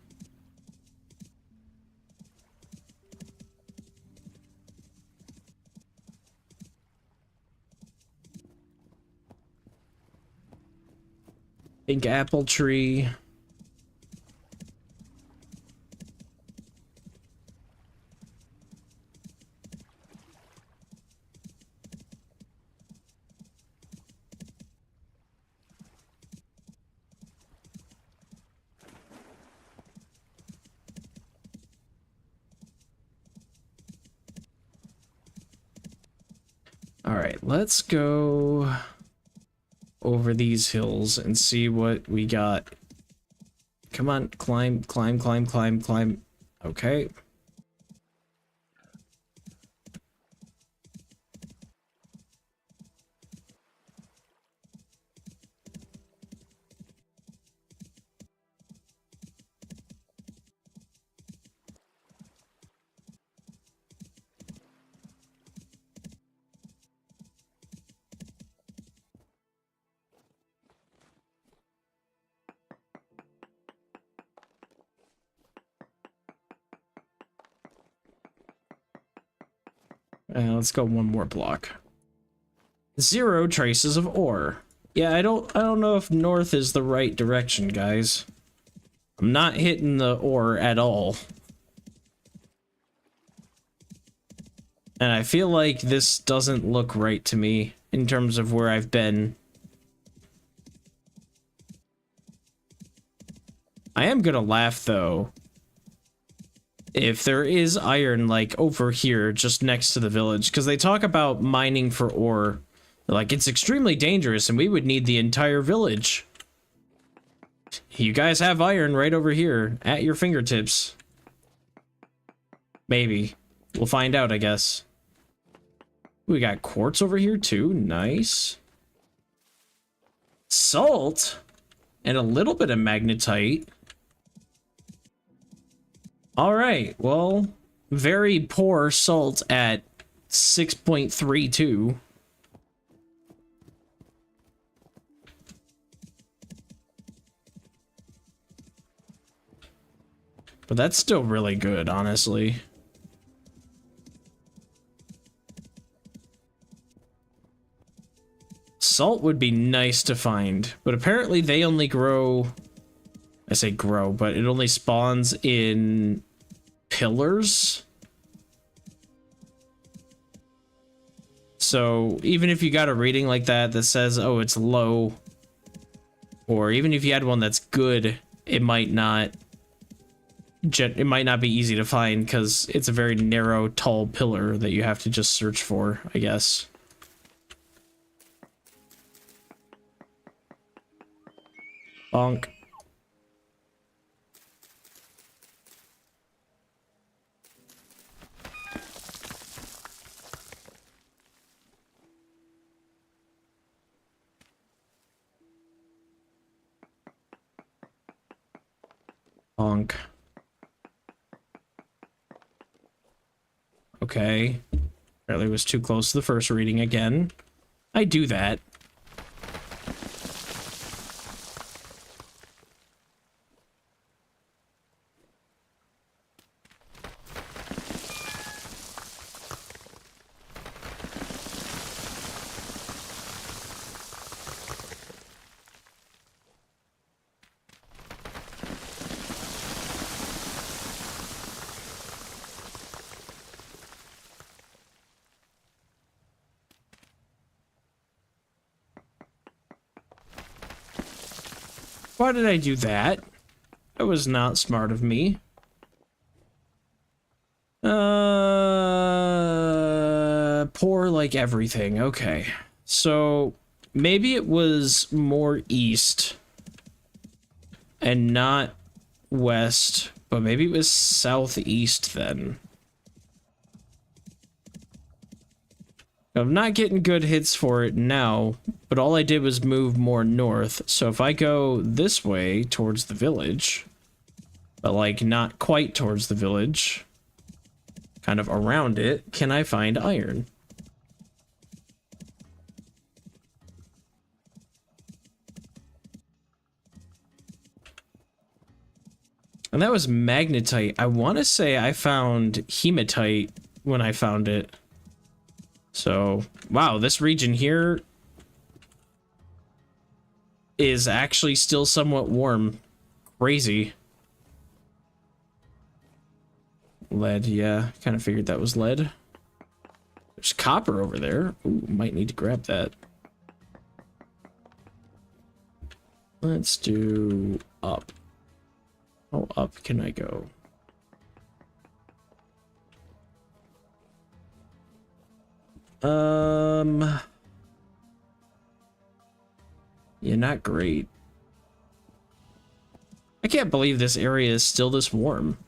Big apple tree. All right, let's go over these hills and see what we got. Come on, climb, climb, climb, climb, climb. Okay. Let's go one more block. 0 traces of ore. Yeah, I don't know if north is the right direction, guys. I'm not hitting the ore at all. And I feel like this doesn't look right to me in terms of where I've been. I am gonna laugh though if there is iron like over here just next to the village, because they talk about mining for ore. Like, it's extremely dangerous and we would need the entire village. You guys have iron right over here at your fingertips. Maybe. We'll find out, I guess. We got quartz over here too. Nice. Salt and a little bit of magnetite. All right, well, very poor salt at 6.32. But that's still really good, honestly. Salt would be nice to find, but apparently they only grow... I say grow, but it only spawns in pillars. So even if you got a reading like that that says, oh, it's low, or even if you had one that's good, it might not be easy to find because it's a very narrow, tall pillar that you have to just search for, I guess. Bonk. Bonk. Okay. Apparently was too close to the first reading again. I do that. Why did I do that? That was not smart of me. Poor like everything. Okay. So maybe it was more east and not west, but maybe it was southeast then. I'm not getting good hits for it now, but all I did was move more north. So if I go this way towards the village, but like not quite towards the village, kind of around it, can I find iron? And that was magnetite. I want to say I found hematite when I found it. So, wow, this region here is actually still somewhat warm. Crazy. Lead, yeah. Kind of figured that was lead. There's copper over there. Ooh, might need to grab that. Let's do up. How up can I go? Yeah, not great. I can't believe this area is still this warm.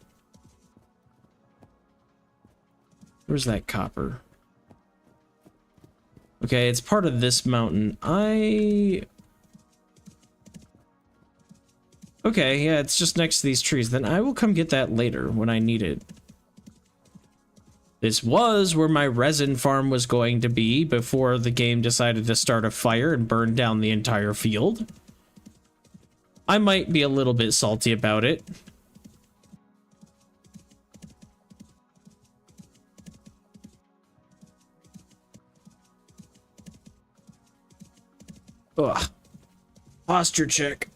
Where's that copper? Okay, it's part of this mountain. Okay, yeah, it's just next to these trees. Then I will come get that later when I need it. This was where my resin farm was going to be before the game decided to start a fire and burn down the entire field. I might be a little bit salty about it. Ugh. Posture check.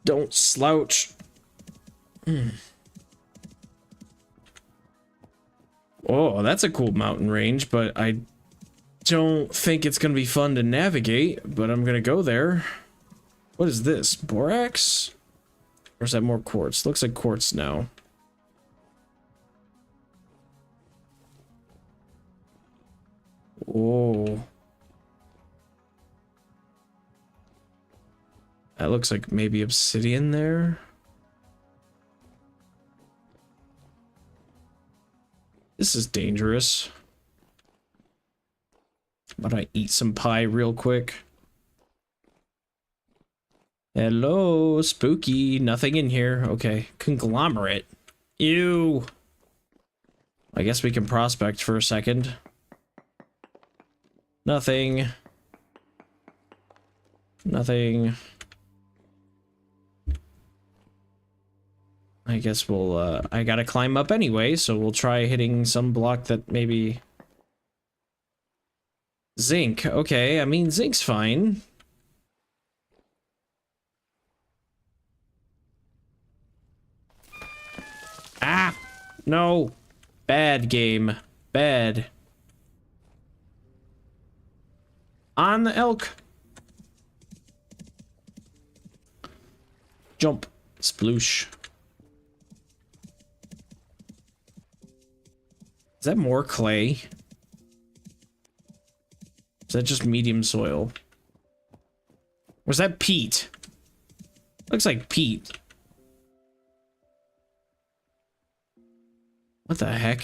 Don't slouch. Oh, that's a cool mountain range, but I don't think it's going to be fun to navigate, but I'm going to go there. What is this? Borax? Or is that more quartz? Looks like quartz now. Oh. That looks like maybe obsidian there. This is dangerous. But I eat some pie real quick. Hello, spooky. Nothing in here. Okay. Conglomerate. Ew. I guess we can prospect for a second. Nothing. Nothing. I guess we'll, I gotta climb up anyway, so we'll try hitting some block that maybe... Zinc. Okay, I mean, zinc's fine. Ah! No! Bad game. Bad. On the elk! Jump. Sploosh. Is that more clay? Is that just medium soil? Or is that peat? Looks like peat. What the heck?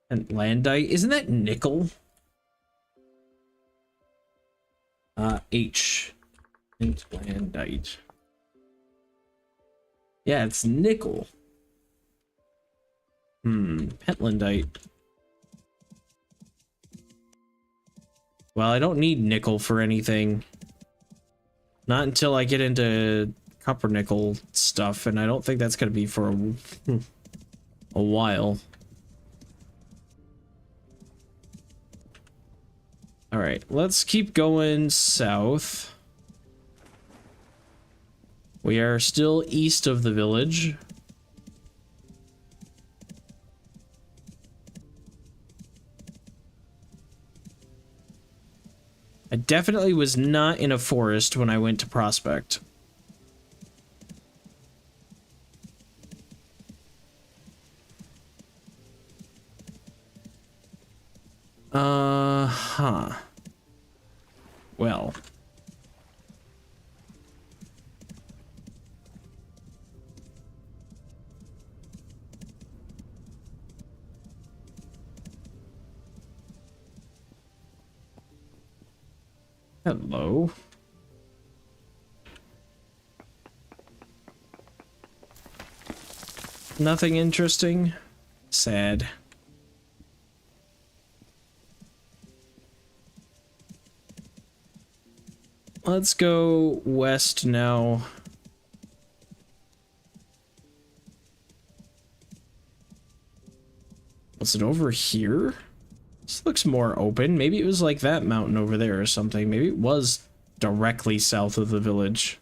And landite? Isn't that nickel? H. And landite. Yeah, it's nickel. Pentlandite. Well, I don't need nickel for anything. Not until I get into copper nickel stuff, and I don't think that's gonna be for a while. Alright, let's keep going south. We are still east of the village. I definitely was not in a forest when I went to prospect. Huh. Well. Hello. Nothing interesting. Sad. Let's go west now. Was it over here? This looks more open. Maybe it was like that mountain over there or something. Maybe it was directly south of the village.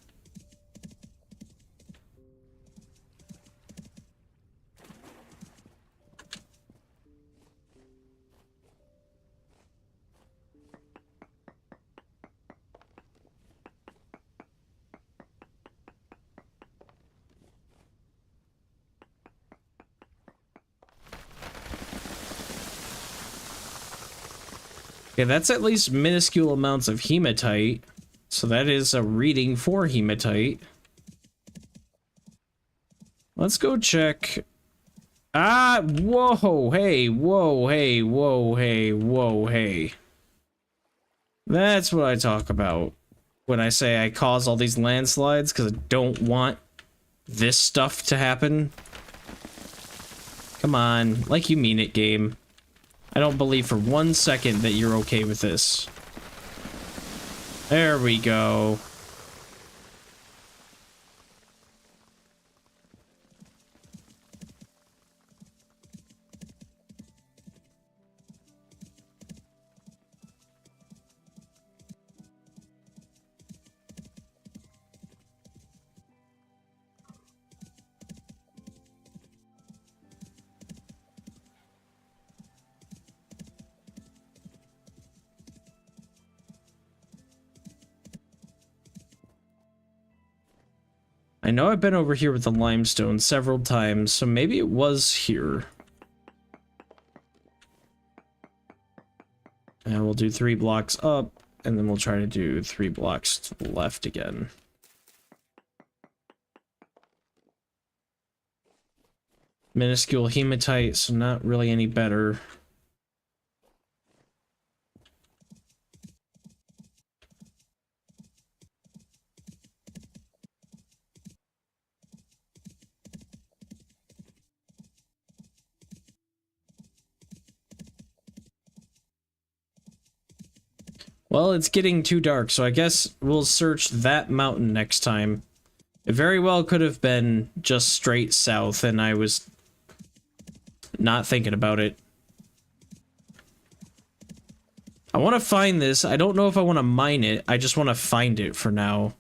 Okay, that's at least minuscule amounts of hematite. So that is a reading for hematite. Let's go check. Ah, whoa, hey, whoa, hey, whoa, hey, whoa, hey. That's what I talk about when I say I cause all these landslides, because I don't want this stuff to happen. Come on, like you mean it, game. I don't believe for 1 second that you're okay with this. There we go. I know I've been over here with the limestone several times, so maybe it was here. And we'll do 3 blocks up, and then we'll try to do 3 blocks to the left again. Minuscule hematite, so not really any better. Well, it's getting too dark, so I guess we'll search that mountain next time. It very well could have been just straight south, and I was not thinking about it. I want to find this. I don't know if I want to mine it. I just want to find it for now.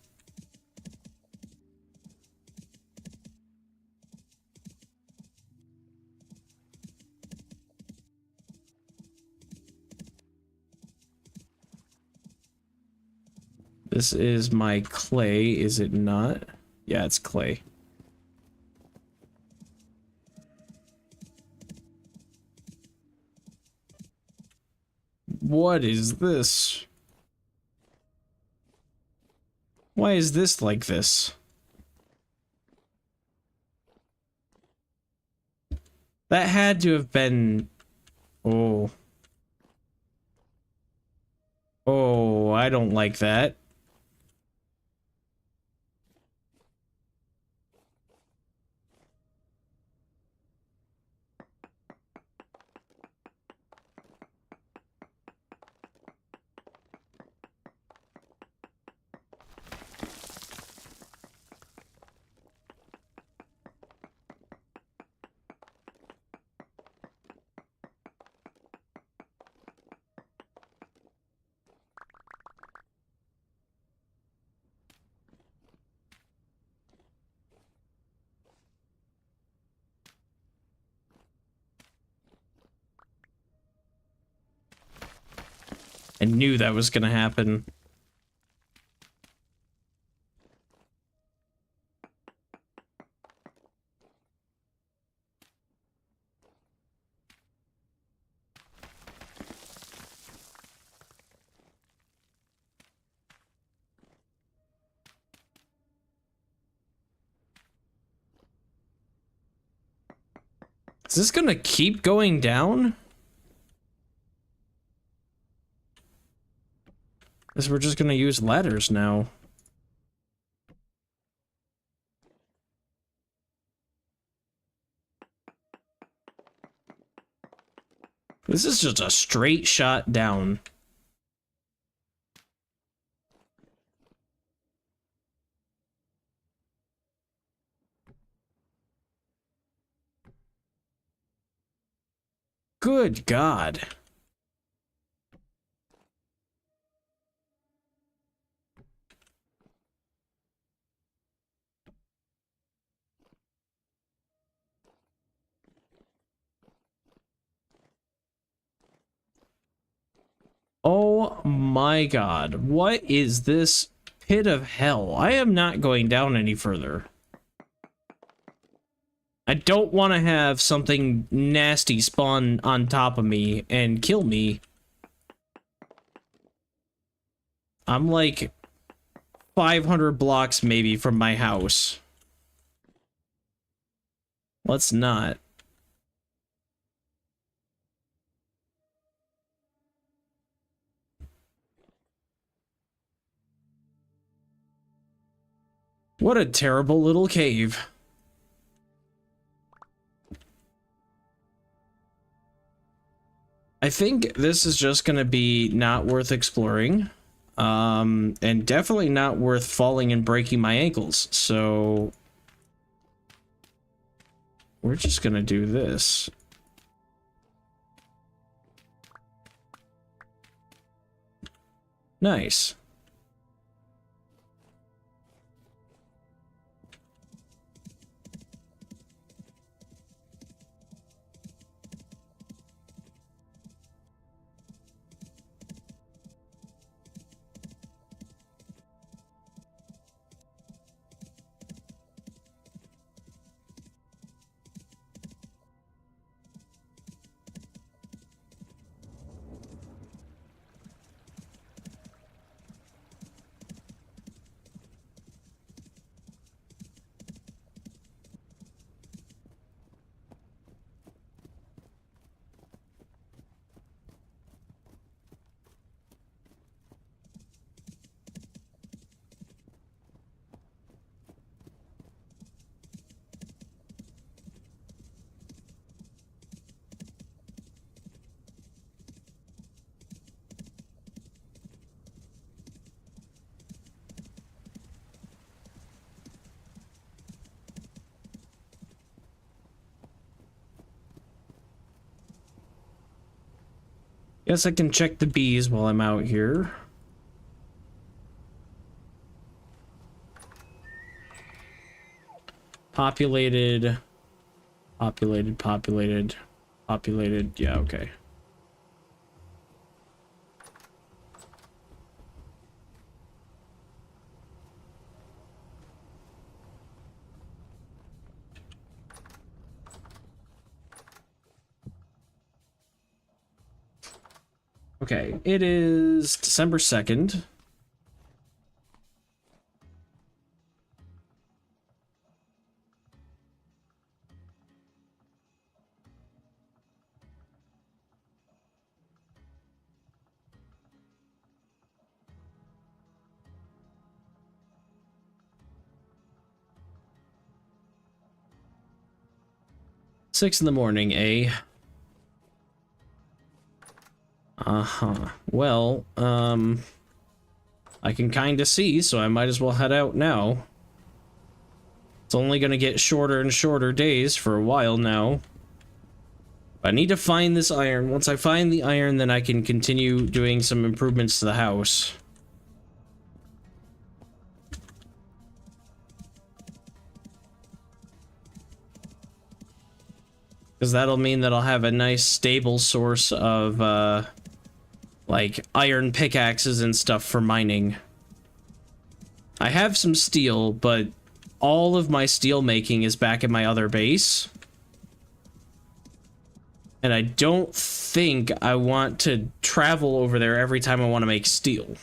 This is my clay, is it not? Yeah, it's clay. What is this? Why is this like this? That had to have been... Oh. Oh, I don't like that. I knew that was gonna happen. Is this gonna keep going down? Guess we're just gonna use ladders now. This is just a straight shot down. Good God. Oh my God. What is this pit of hell? I am not going down any further. I don't want to have something nasty spawn on top of me and kill me. I'm like 500 blocks maybe from my house. Let's not. What a terrible little cave. I think this is just gonna be not worth exploring. And definitely not worth falling and breaking my ankles. So we're just gonna do this. Nice. Guess I can check the bees while I'm out here. Populated. Populated. Yeah, okay. Okay, it is December 2nd. Six in the morning, eh? Uh-huh. Well, I can kind of see, so I might as well head out now. It's only gonna get shorter and shorter days for a while now. I need to find this iron. Once I find the iron, then I can continue doing some improvements to the house. Because that'll mean that I'll have a nice stable source of, like, iron pickaxes and stuff for mining. I have some steel, but all of my steel making is back at my other base. And I don't think I want to travel over there every time I want to make steel.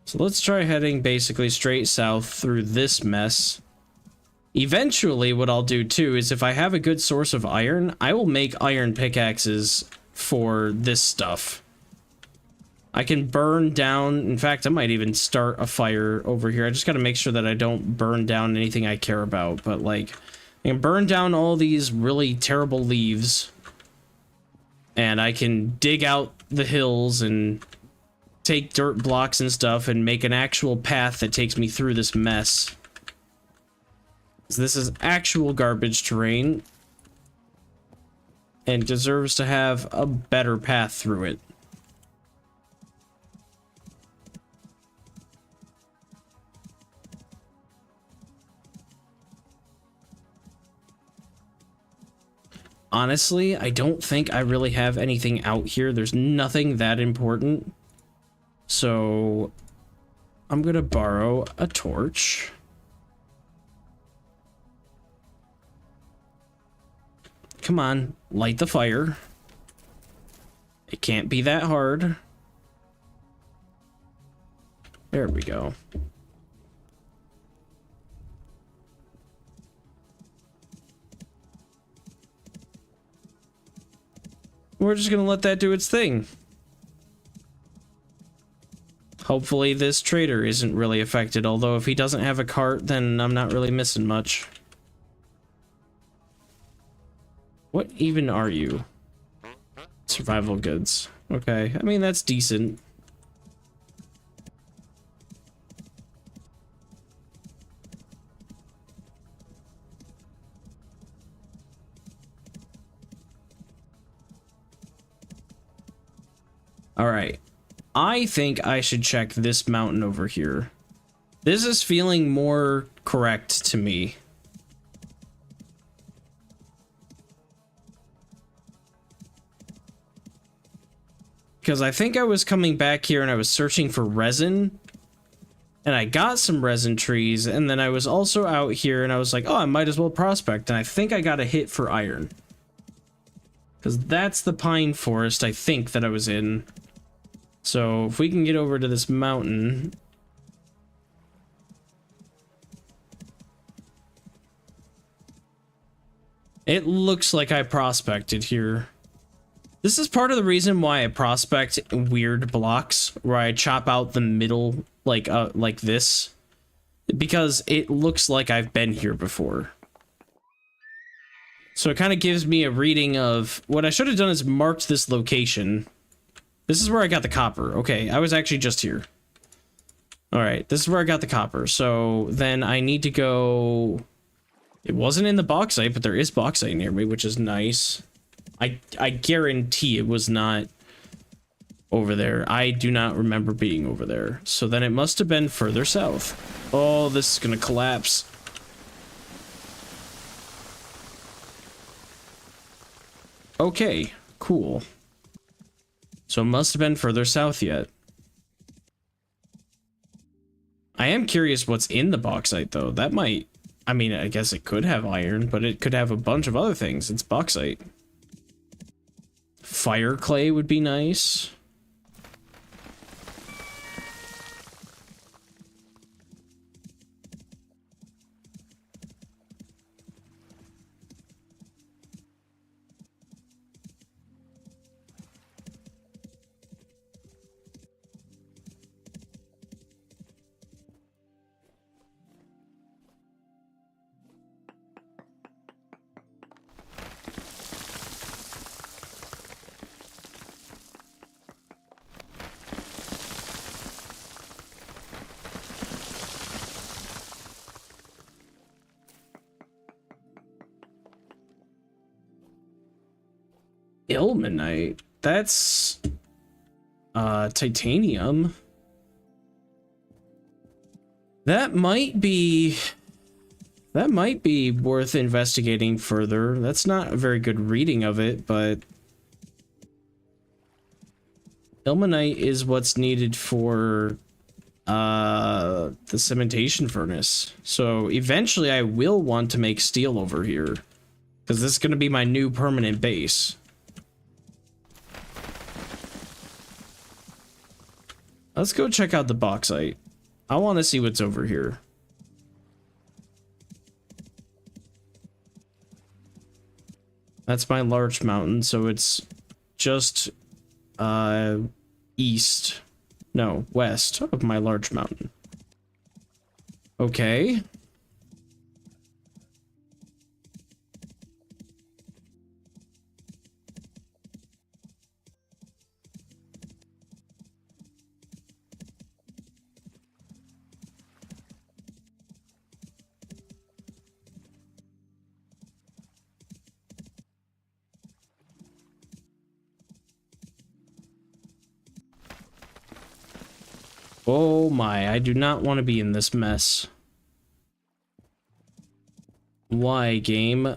So let's try heading basically straight south through this mess. Eventually, what I'll do too is if I have a good source of iron, I will make iron pickaxes for this stuff. I can burn down, in fact, I might even start a fire over here. I just gotta make sure that I don't burn down anything I care about, but like, I can burn down all these really terrible leaves, and I can dig out the hills and take dirt blocks and stuff and make an actual path that takes me through this mess. So this is actual garbage terrain and deserves to have a better path through it. Honestly, I don't think I really have anything out here. There's nothing that important. So I'm gonna borrow a torch. Come on, light the fire. It can't be that hard. There we go. We're just gonna let that do its thing. Hopefully this trader isn't really affected, although if he doesn't have a cart, then I'm not really missing much. What even are you? Survival goods. Okay, I mean, that's decent. Alright. I think I should check this mountain over here. This is feeling more correct to me. Because I think I was coming back here and I was searching for resin. And I got some resin trees, and then I was also out here and I was like, oh, I might as well prospect. And I think I got a hit for iron. Because that's the pine forest, I think, that I was in. So if we can get over to this mountain. It looks like I prospected here. This is part of the reason why I prospect weird blocks, where I chop out the middle like this. Because it looks like I've been here before. So it kind of gives me a reading of what I should have done is marked this location. This is where I got the copper. Okay, I was actually just here. Alright, this is where I got the copper. So then I need to go... It wasn't in the bauxite, but there is bauxite near me, which is nice. I guarantee it was not over there. I do not remember being over there. So then it must have been further south. Oh, this is gonna collapse. Okay, cool. So it must have been further south yet. I am curious what's in the bauxite, though. That might... I mean, I guess it could have iron, but it could have a bunch of other things. It's bauxite. Fire clay would be nice. Ilmenite. That's titanium. That might be worth investigating further. That's not a very good reading of it, but ilmenite is what's needed for the cementation furnace. So eventually I will want to make steel over here, because this is going to be my new permanent base. Let's go check out the bauxite. I want to see what's over here. That's my large mountain, so it's just east. No, west of my large mountain. Okay. Oh my, I do not want to be in this mess. Why, game?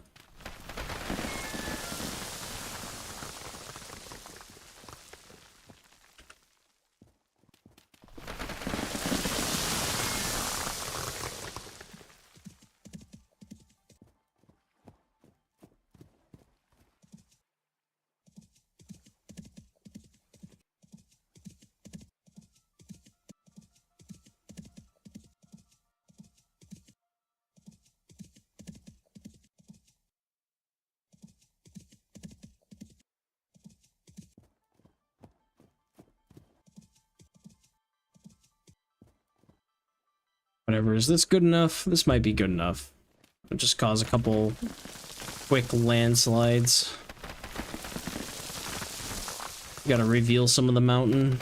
Whatever, is this good enough? This might be good enough. It'll just cause a couple quick landslides. Gotta reveal some of the mountain.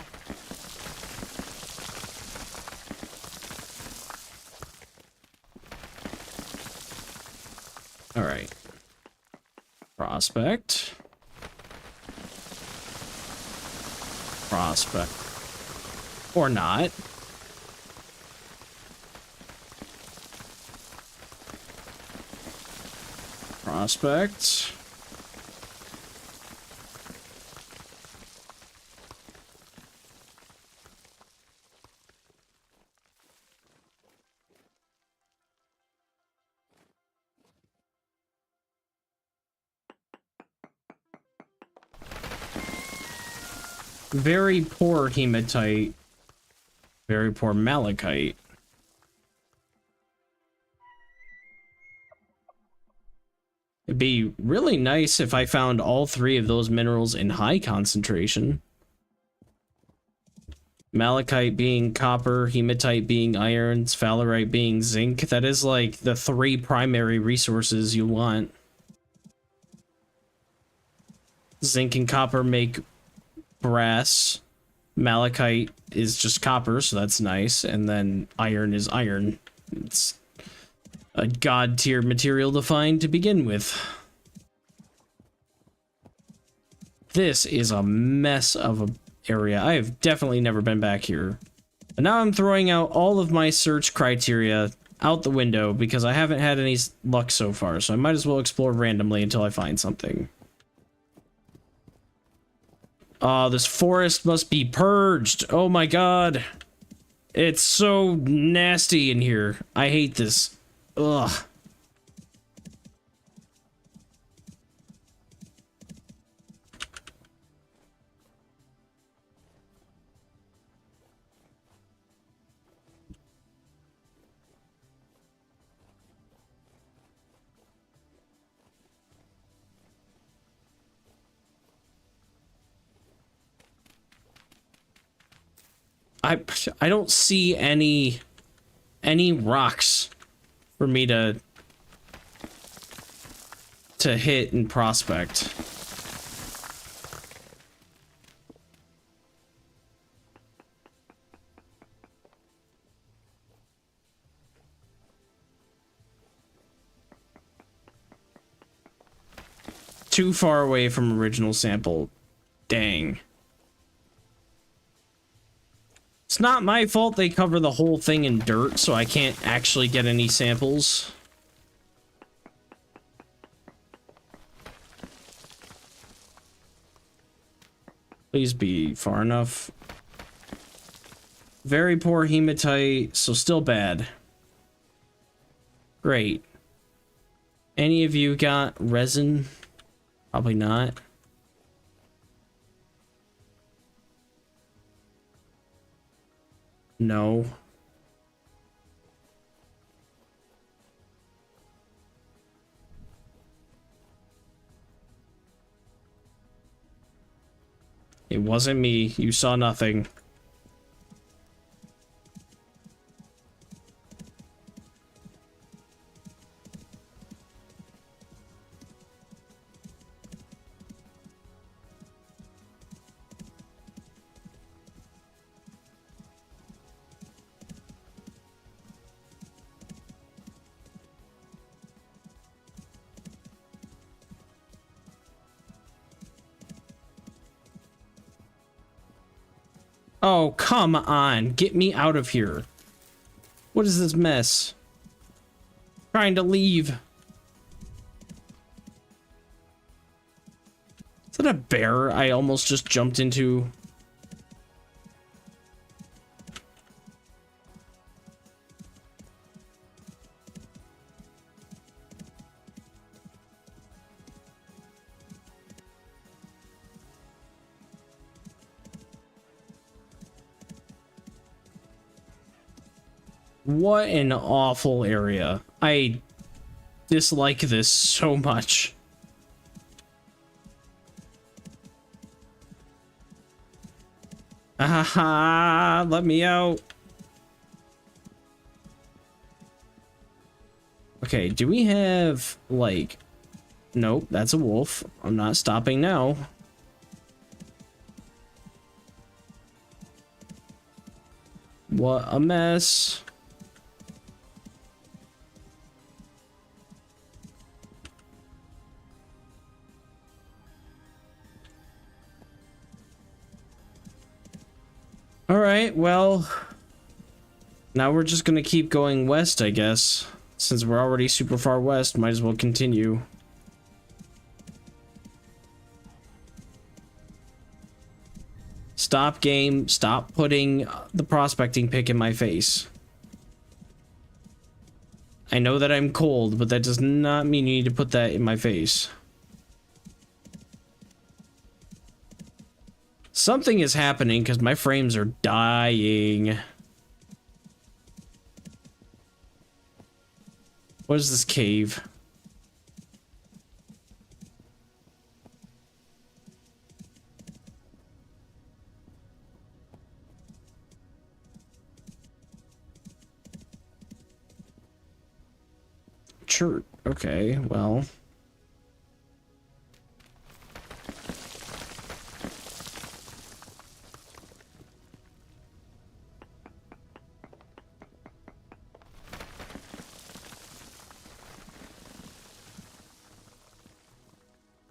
Alright. Prospect. Prospect. Or not. Prospect. Very poor hematite. Very poor malachite. It'd be really nice if I found all three of those minerals in high concentration. Malachite being copper, hematite being iron, sphalerite being zinc. That is like the three primary resources you want. Zinc and copper make brass. Malachite is just copper, so that's nice. And then iron is iron. It's a god tier material to find to begin with. This is a mess of an area. I have definitely never been back here. And now I'm throwing out all of my search criteria out the window because I haven't had any luck so far, so I might as well explore randomly until I find something. Oh, this forest must be purged. Oh my god. It's so nasty in here. I hate this. Ugh. I don't see any rocks for me to hit and prospect. Too far away from original sample. Dang. It's not my fault they cover the whole thing in dirt, so I can't actually get any samples. Please be far enough. Very poor hematite, so still bad. Great. Any of you got resin? Probably not. No. It wasn't me. You saw nothing. Oh, come on. Get me out of here. What is this mess? Trying to leave. Is that a bear I almost just jumped into? What an awful area. I dislike this so much. Ah, let me out. Okay, do we have, like... Nope, that's a wolf. I'm not stopping now. What a mess. Alright, well... Now we're just gonna keep going west, I guess. Since we're already super far west, might as well continue. Stop, game. Stop putting the prospecting pick in my face. I know that I'm cold, but that does not mean you need to put that in my face. Something is happening because my frames are dying. What is this cave? Church. Okay, well.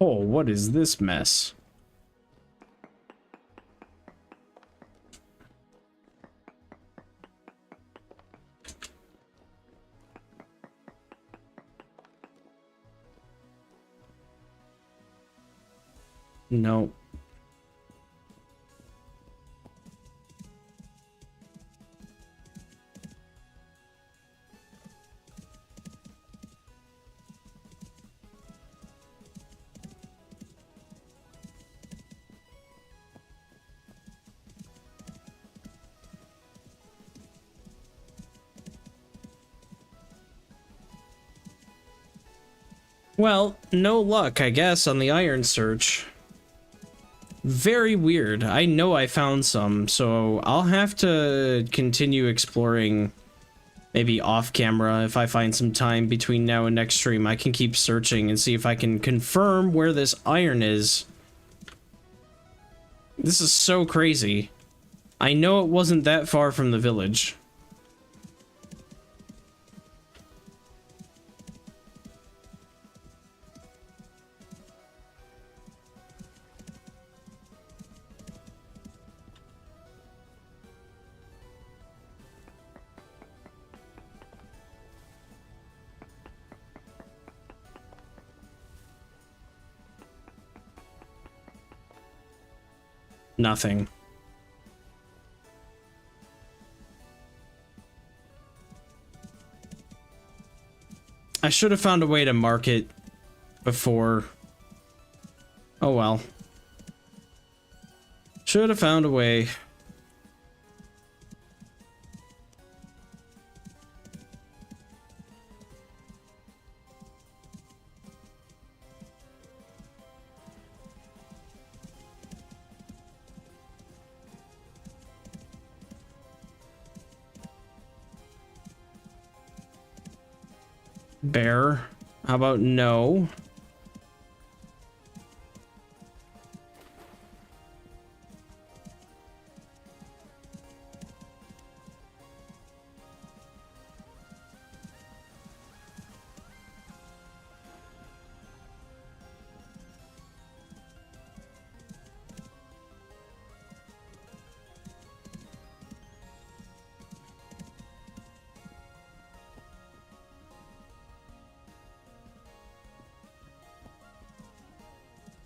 Oh, what is this mess? No. Well, no luck, I guess, on the iron search. Very weird. I know I found some, so I'll have to continue exploring maybe off camera if I find some time between now and next stream. I can keep searching and see if I can confirm where this iron is. This is so crazy. I know it wasn't that far from the village. Nothing. I should have found a way to mark it before. Oh well. Should have found a way. Bear. How about no?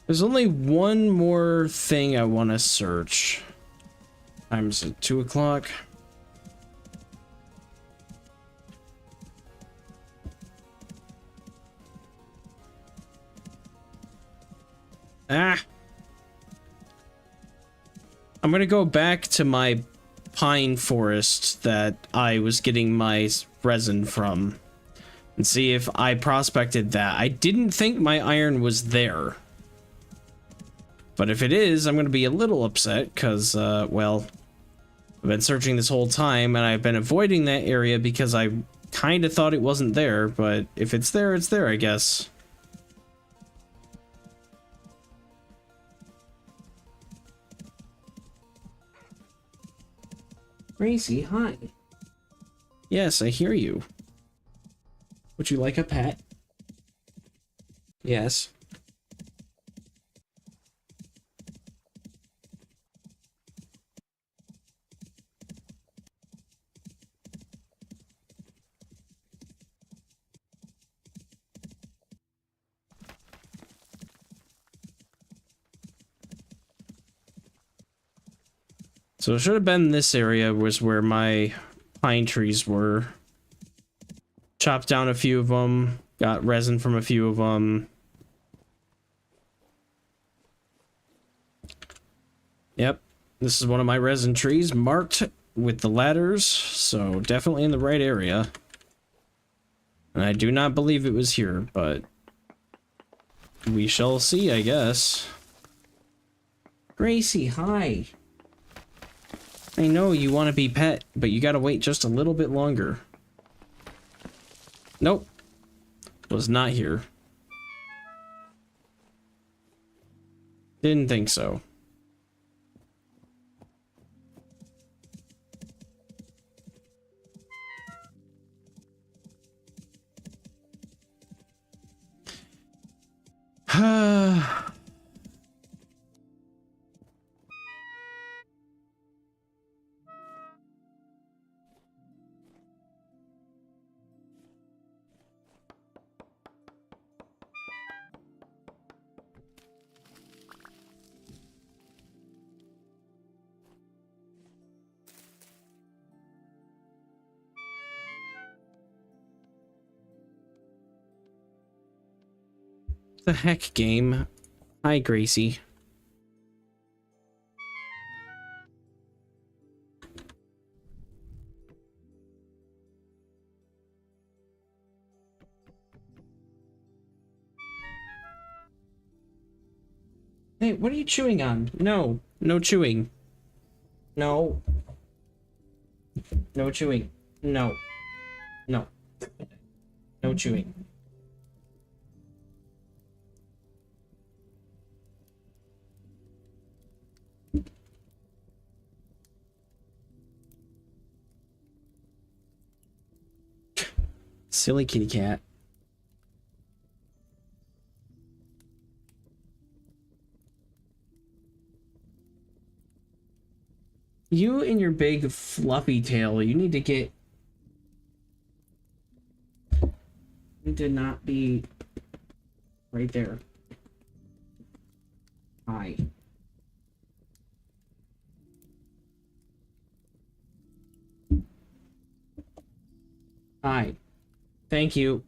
There's only one more thing I want to search. Time's at 2 o'clock. Ah! I'm gonna go back to my pine forest that I was getting my resin from and see if I prospected that. I didn't think my iron was there. But if it is, I'm going to be a little upset because, well, I've been searching this whole time and I've been avoiding that area because I kind of thought it wasn't there, but if it's there, I guess. Gracie, hi. Yes, I hear you. Would you like a pet? Yes. So it should have been this area was where my pine trees were. Chopped down a few of them, got resin from a few of them. Yep, this is one of my resin trees marked with the ladders, so definitely in the right area. And I do not believe it was here, but we shall see, I guess. Gracie, hi. I know you want to be pet, but you gotta wait just a little bit longer. Nope. Was not here. Didn't think so. The heck, game? Hi, Gracie. Hey, what are you chewing on? No, no chewing. No. No chewing. No. No. No chewing. Silly kitty cat. You and your big fluffy tail, you need to get... You need to not be right there. Hi. Hi. Thank you.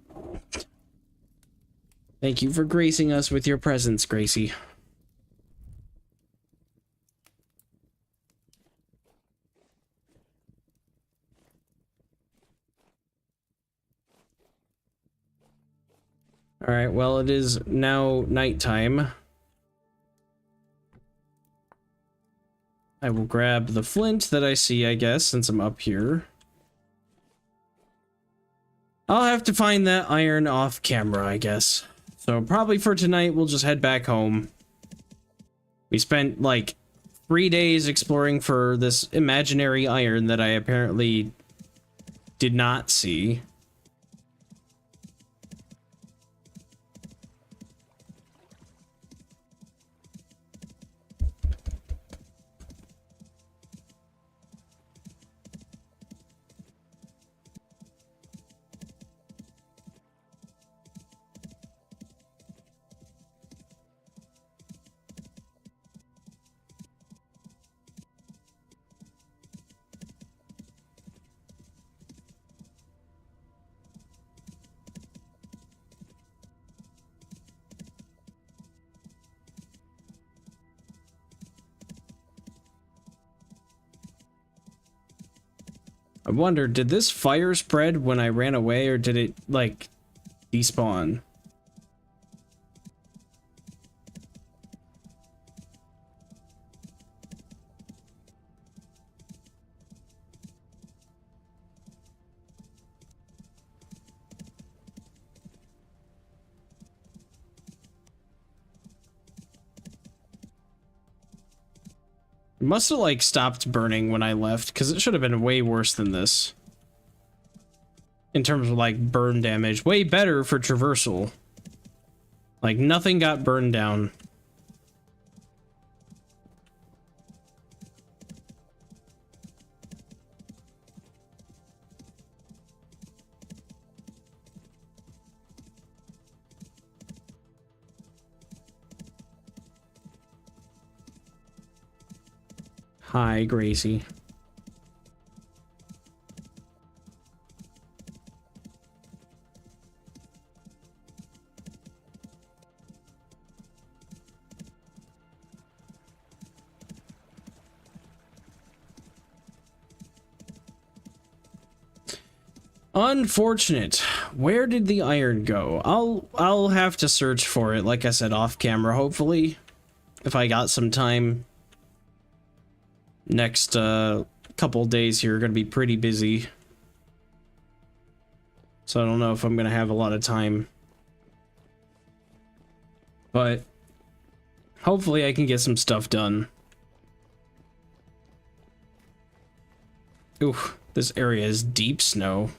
Thank you for gracing us with your presence, Gracie. Alright, well, it is now nighttime. I will grab the flint that I see, I guess, since I'm up here. I'll have to find that iron off camera, I guess. So probably for tonight, we'll just head back home. We spent like 3 days exploring for this imaginary iron that I apparently did not see. I wonder, did this fire spread when I ran away, or did it, like, despawn? It must have, like, stopped burning when I left, because it should have been way worse than this. In terms of, like, burn damage. Way better for traversal. Like, nothing got burned down. Hi, Gracie. Unfortunate. Where did the iron go? I'll have to search for it, like I said, off camera, hopefully. If I got some time. Next couple days here are going to be pretty busy. So I don't know if I'm going to have a lot of time. But hopefully I can get some stuff done. Ooh, this area is deep snow.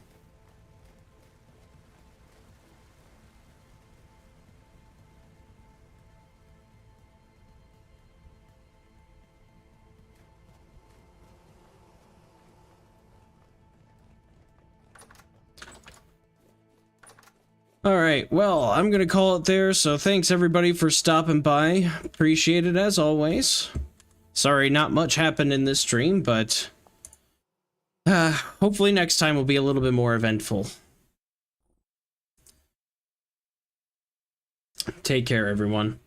Alright, well, I'm gonna call it there, so thanks everybody for stopping by. Appreciate it as always. Sorry not much happened in this stream, but hopefully next time will be a little bit more eventful. Take care, everyone.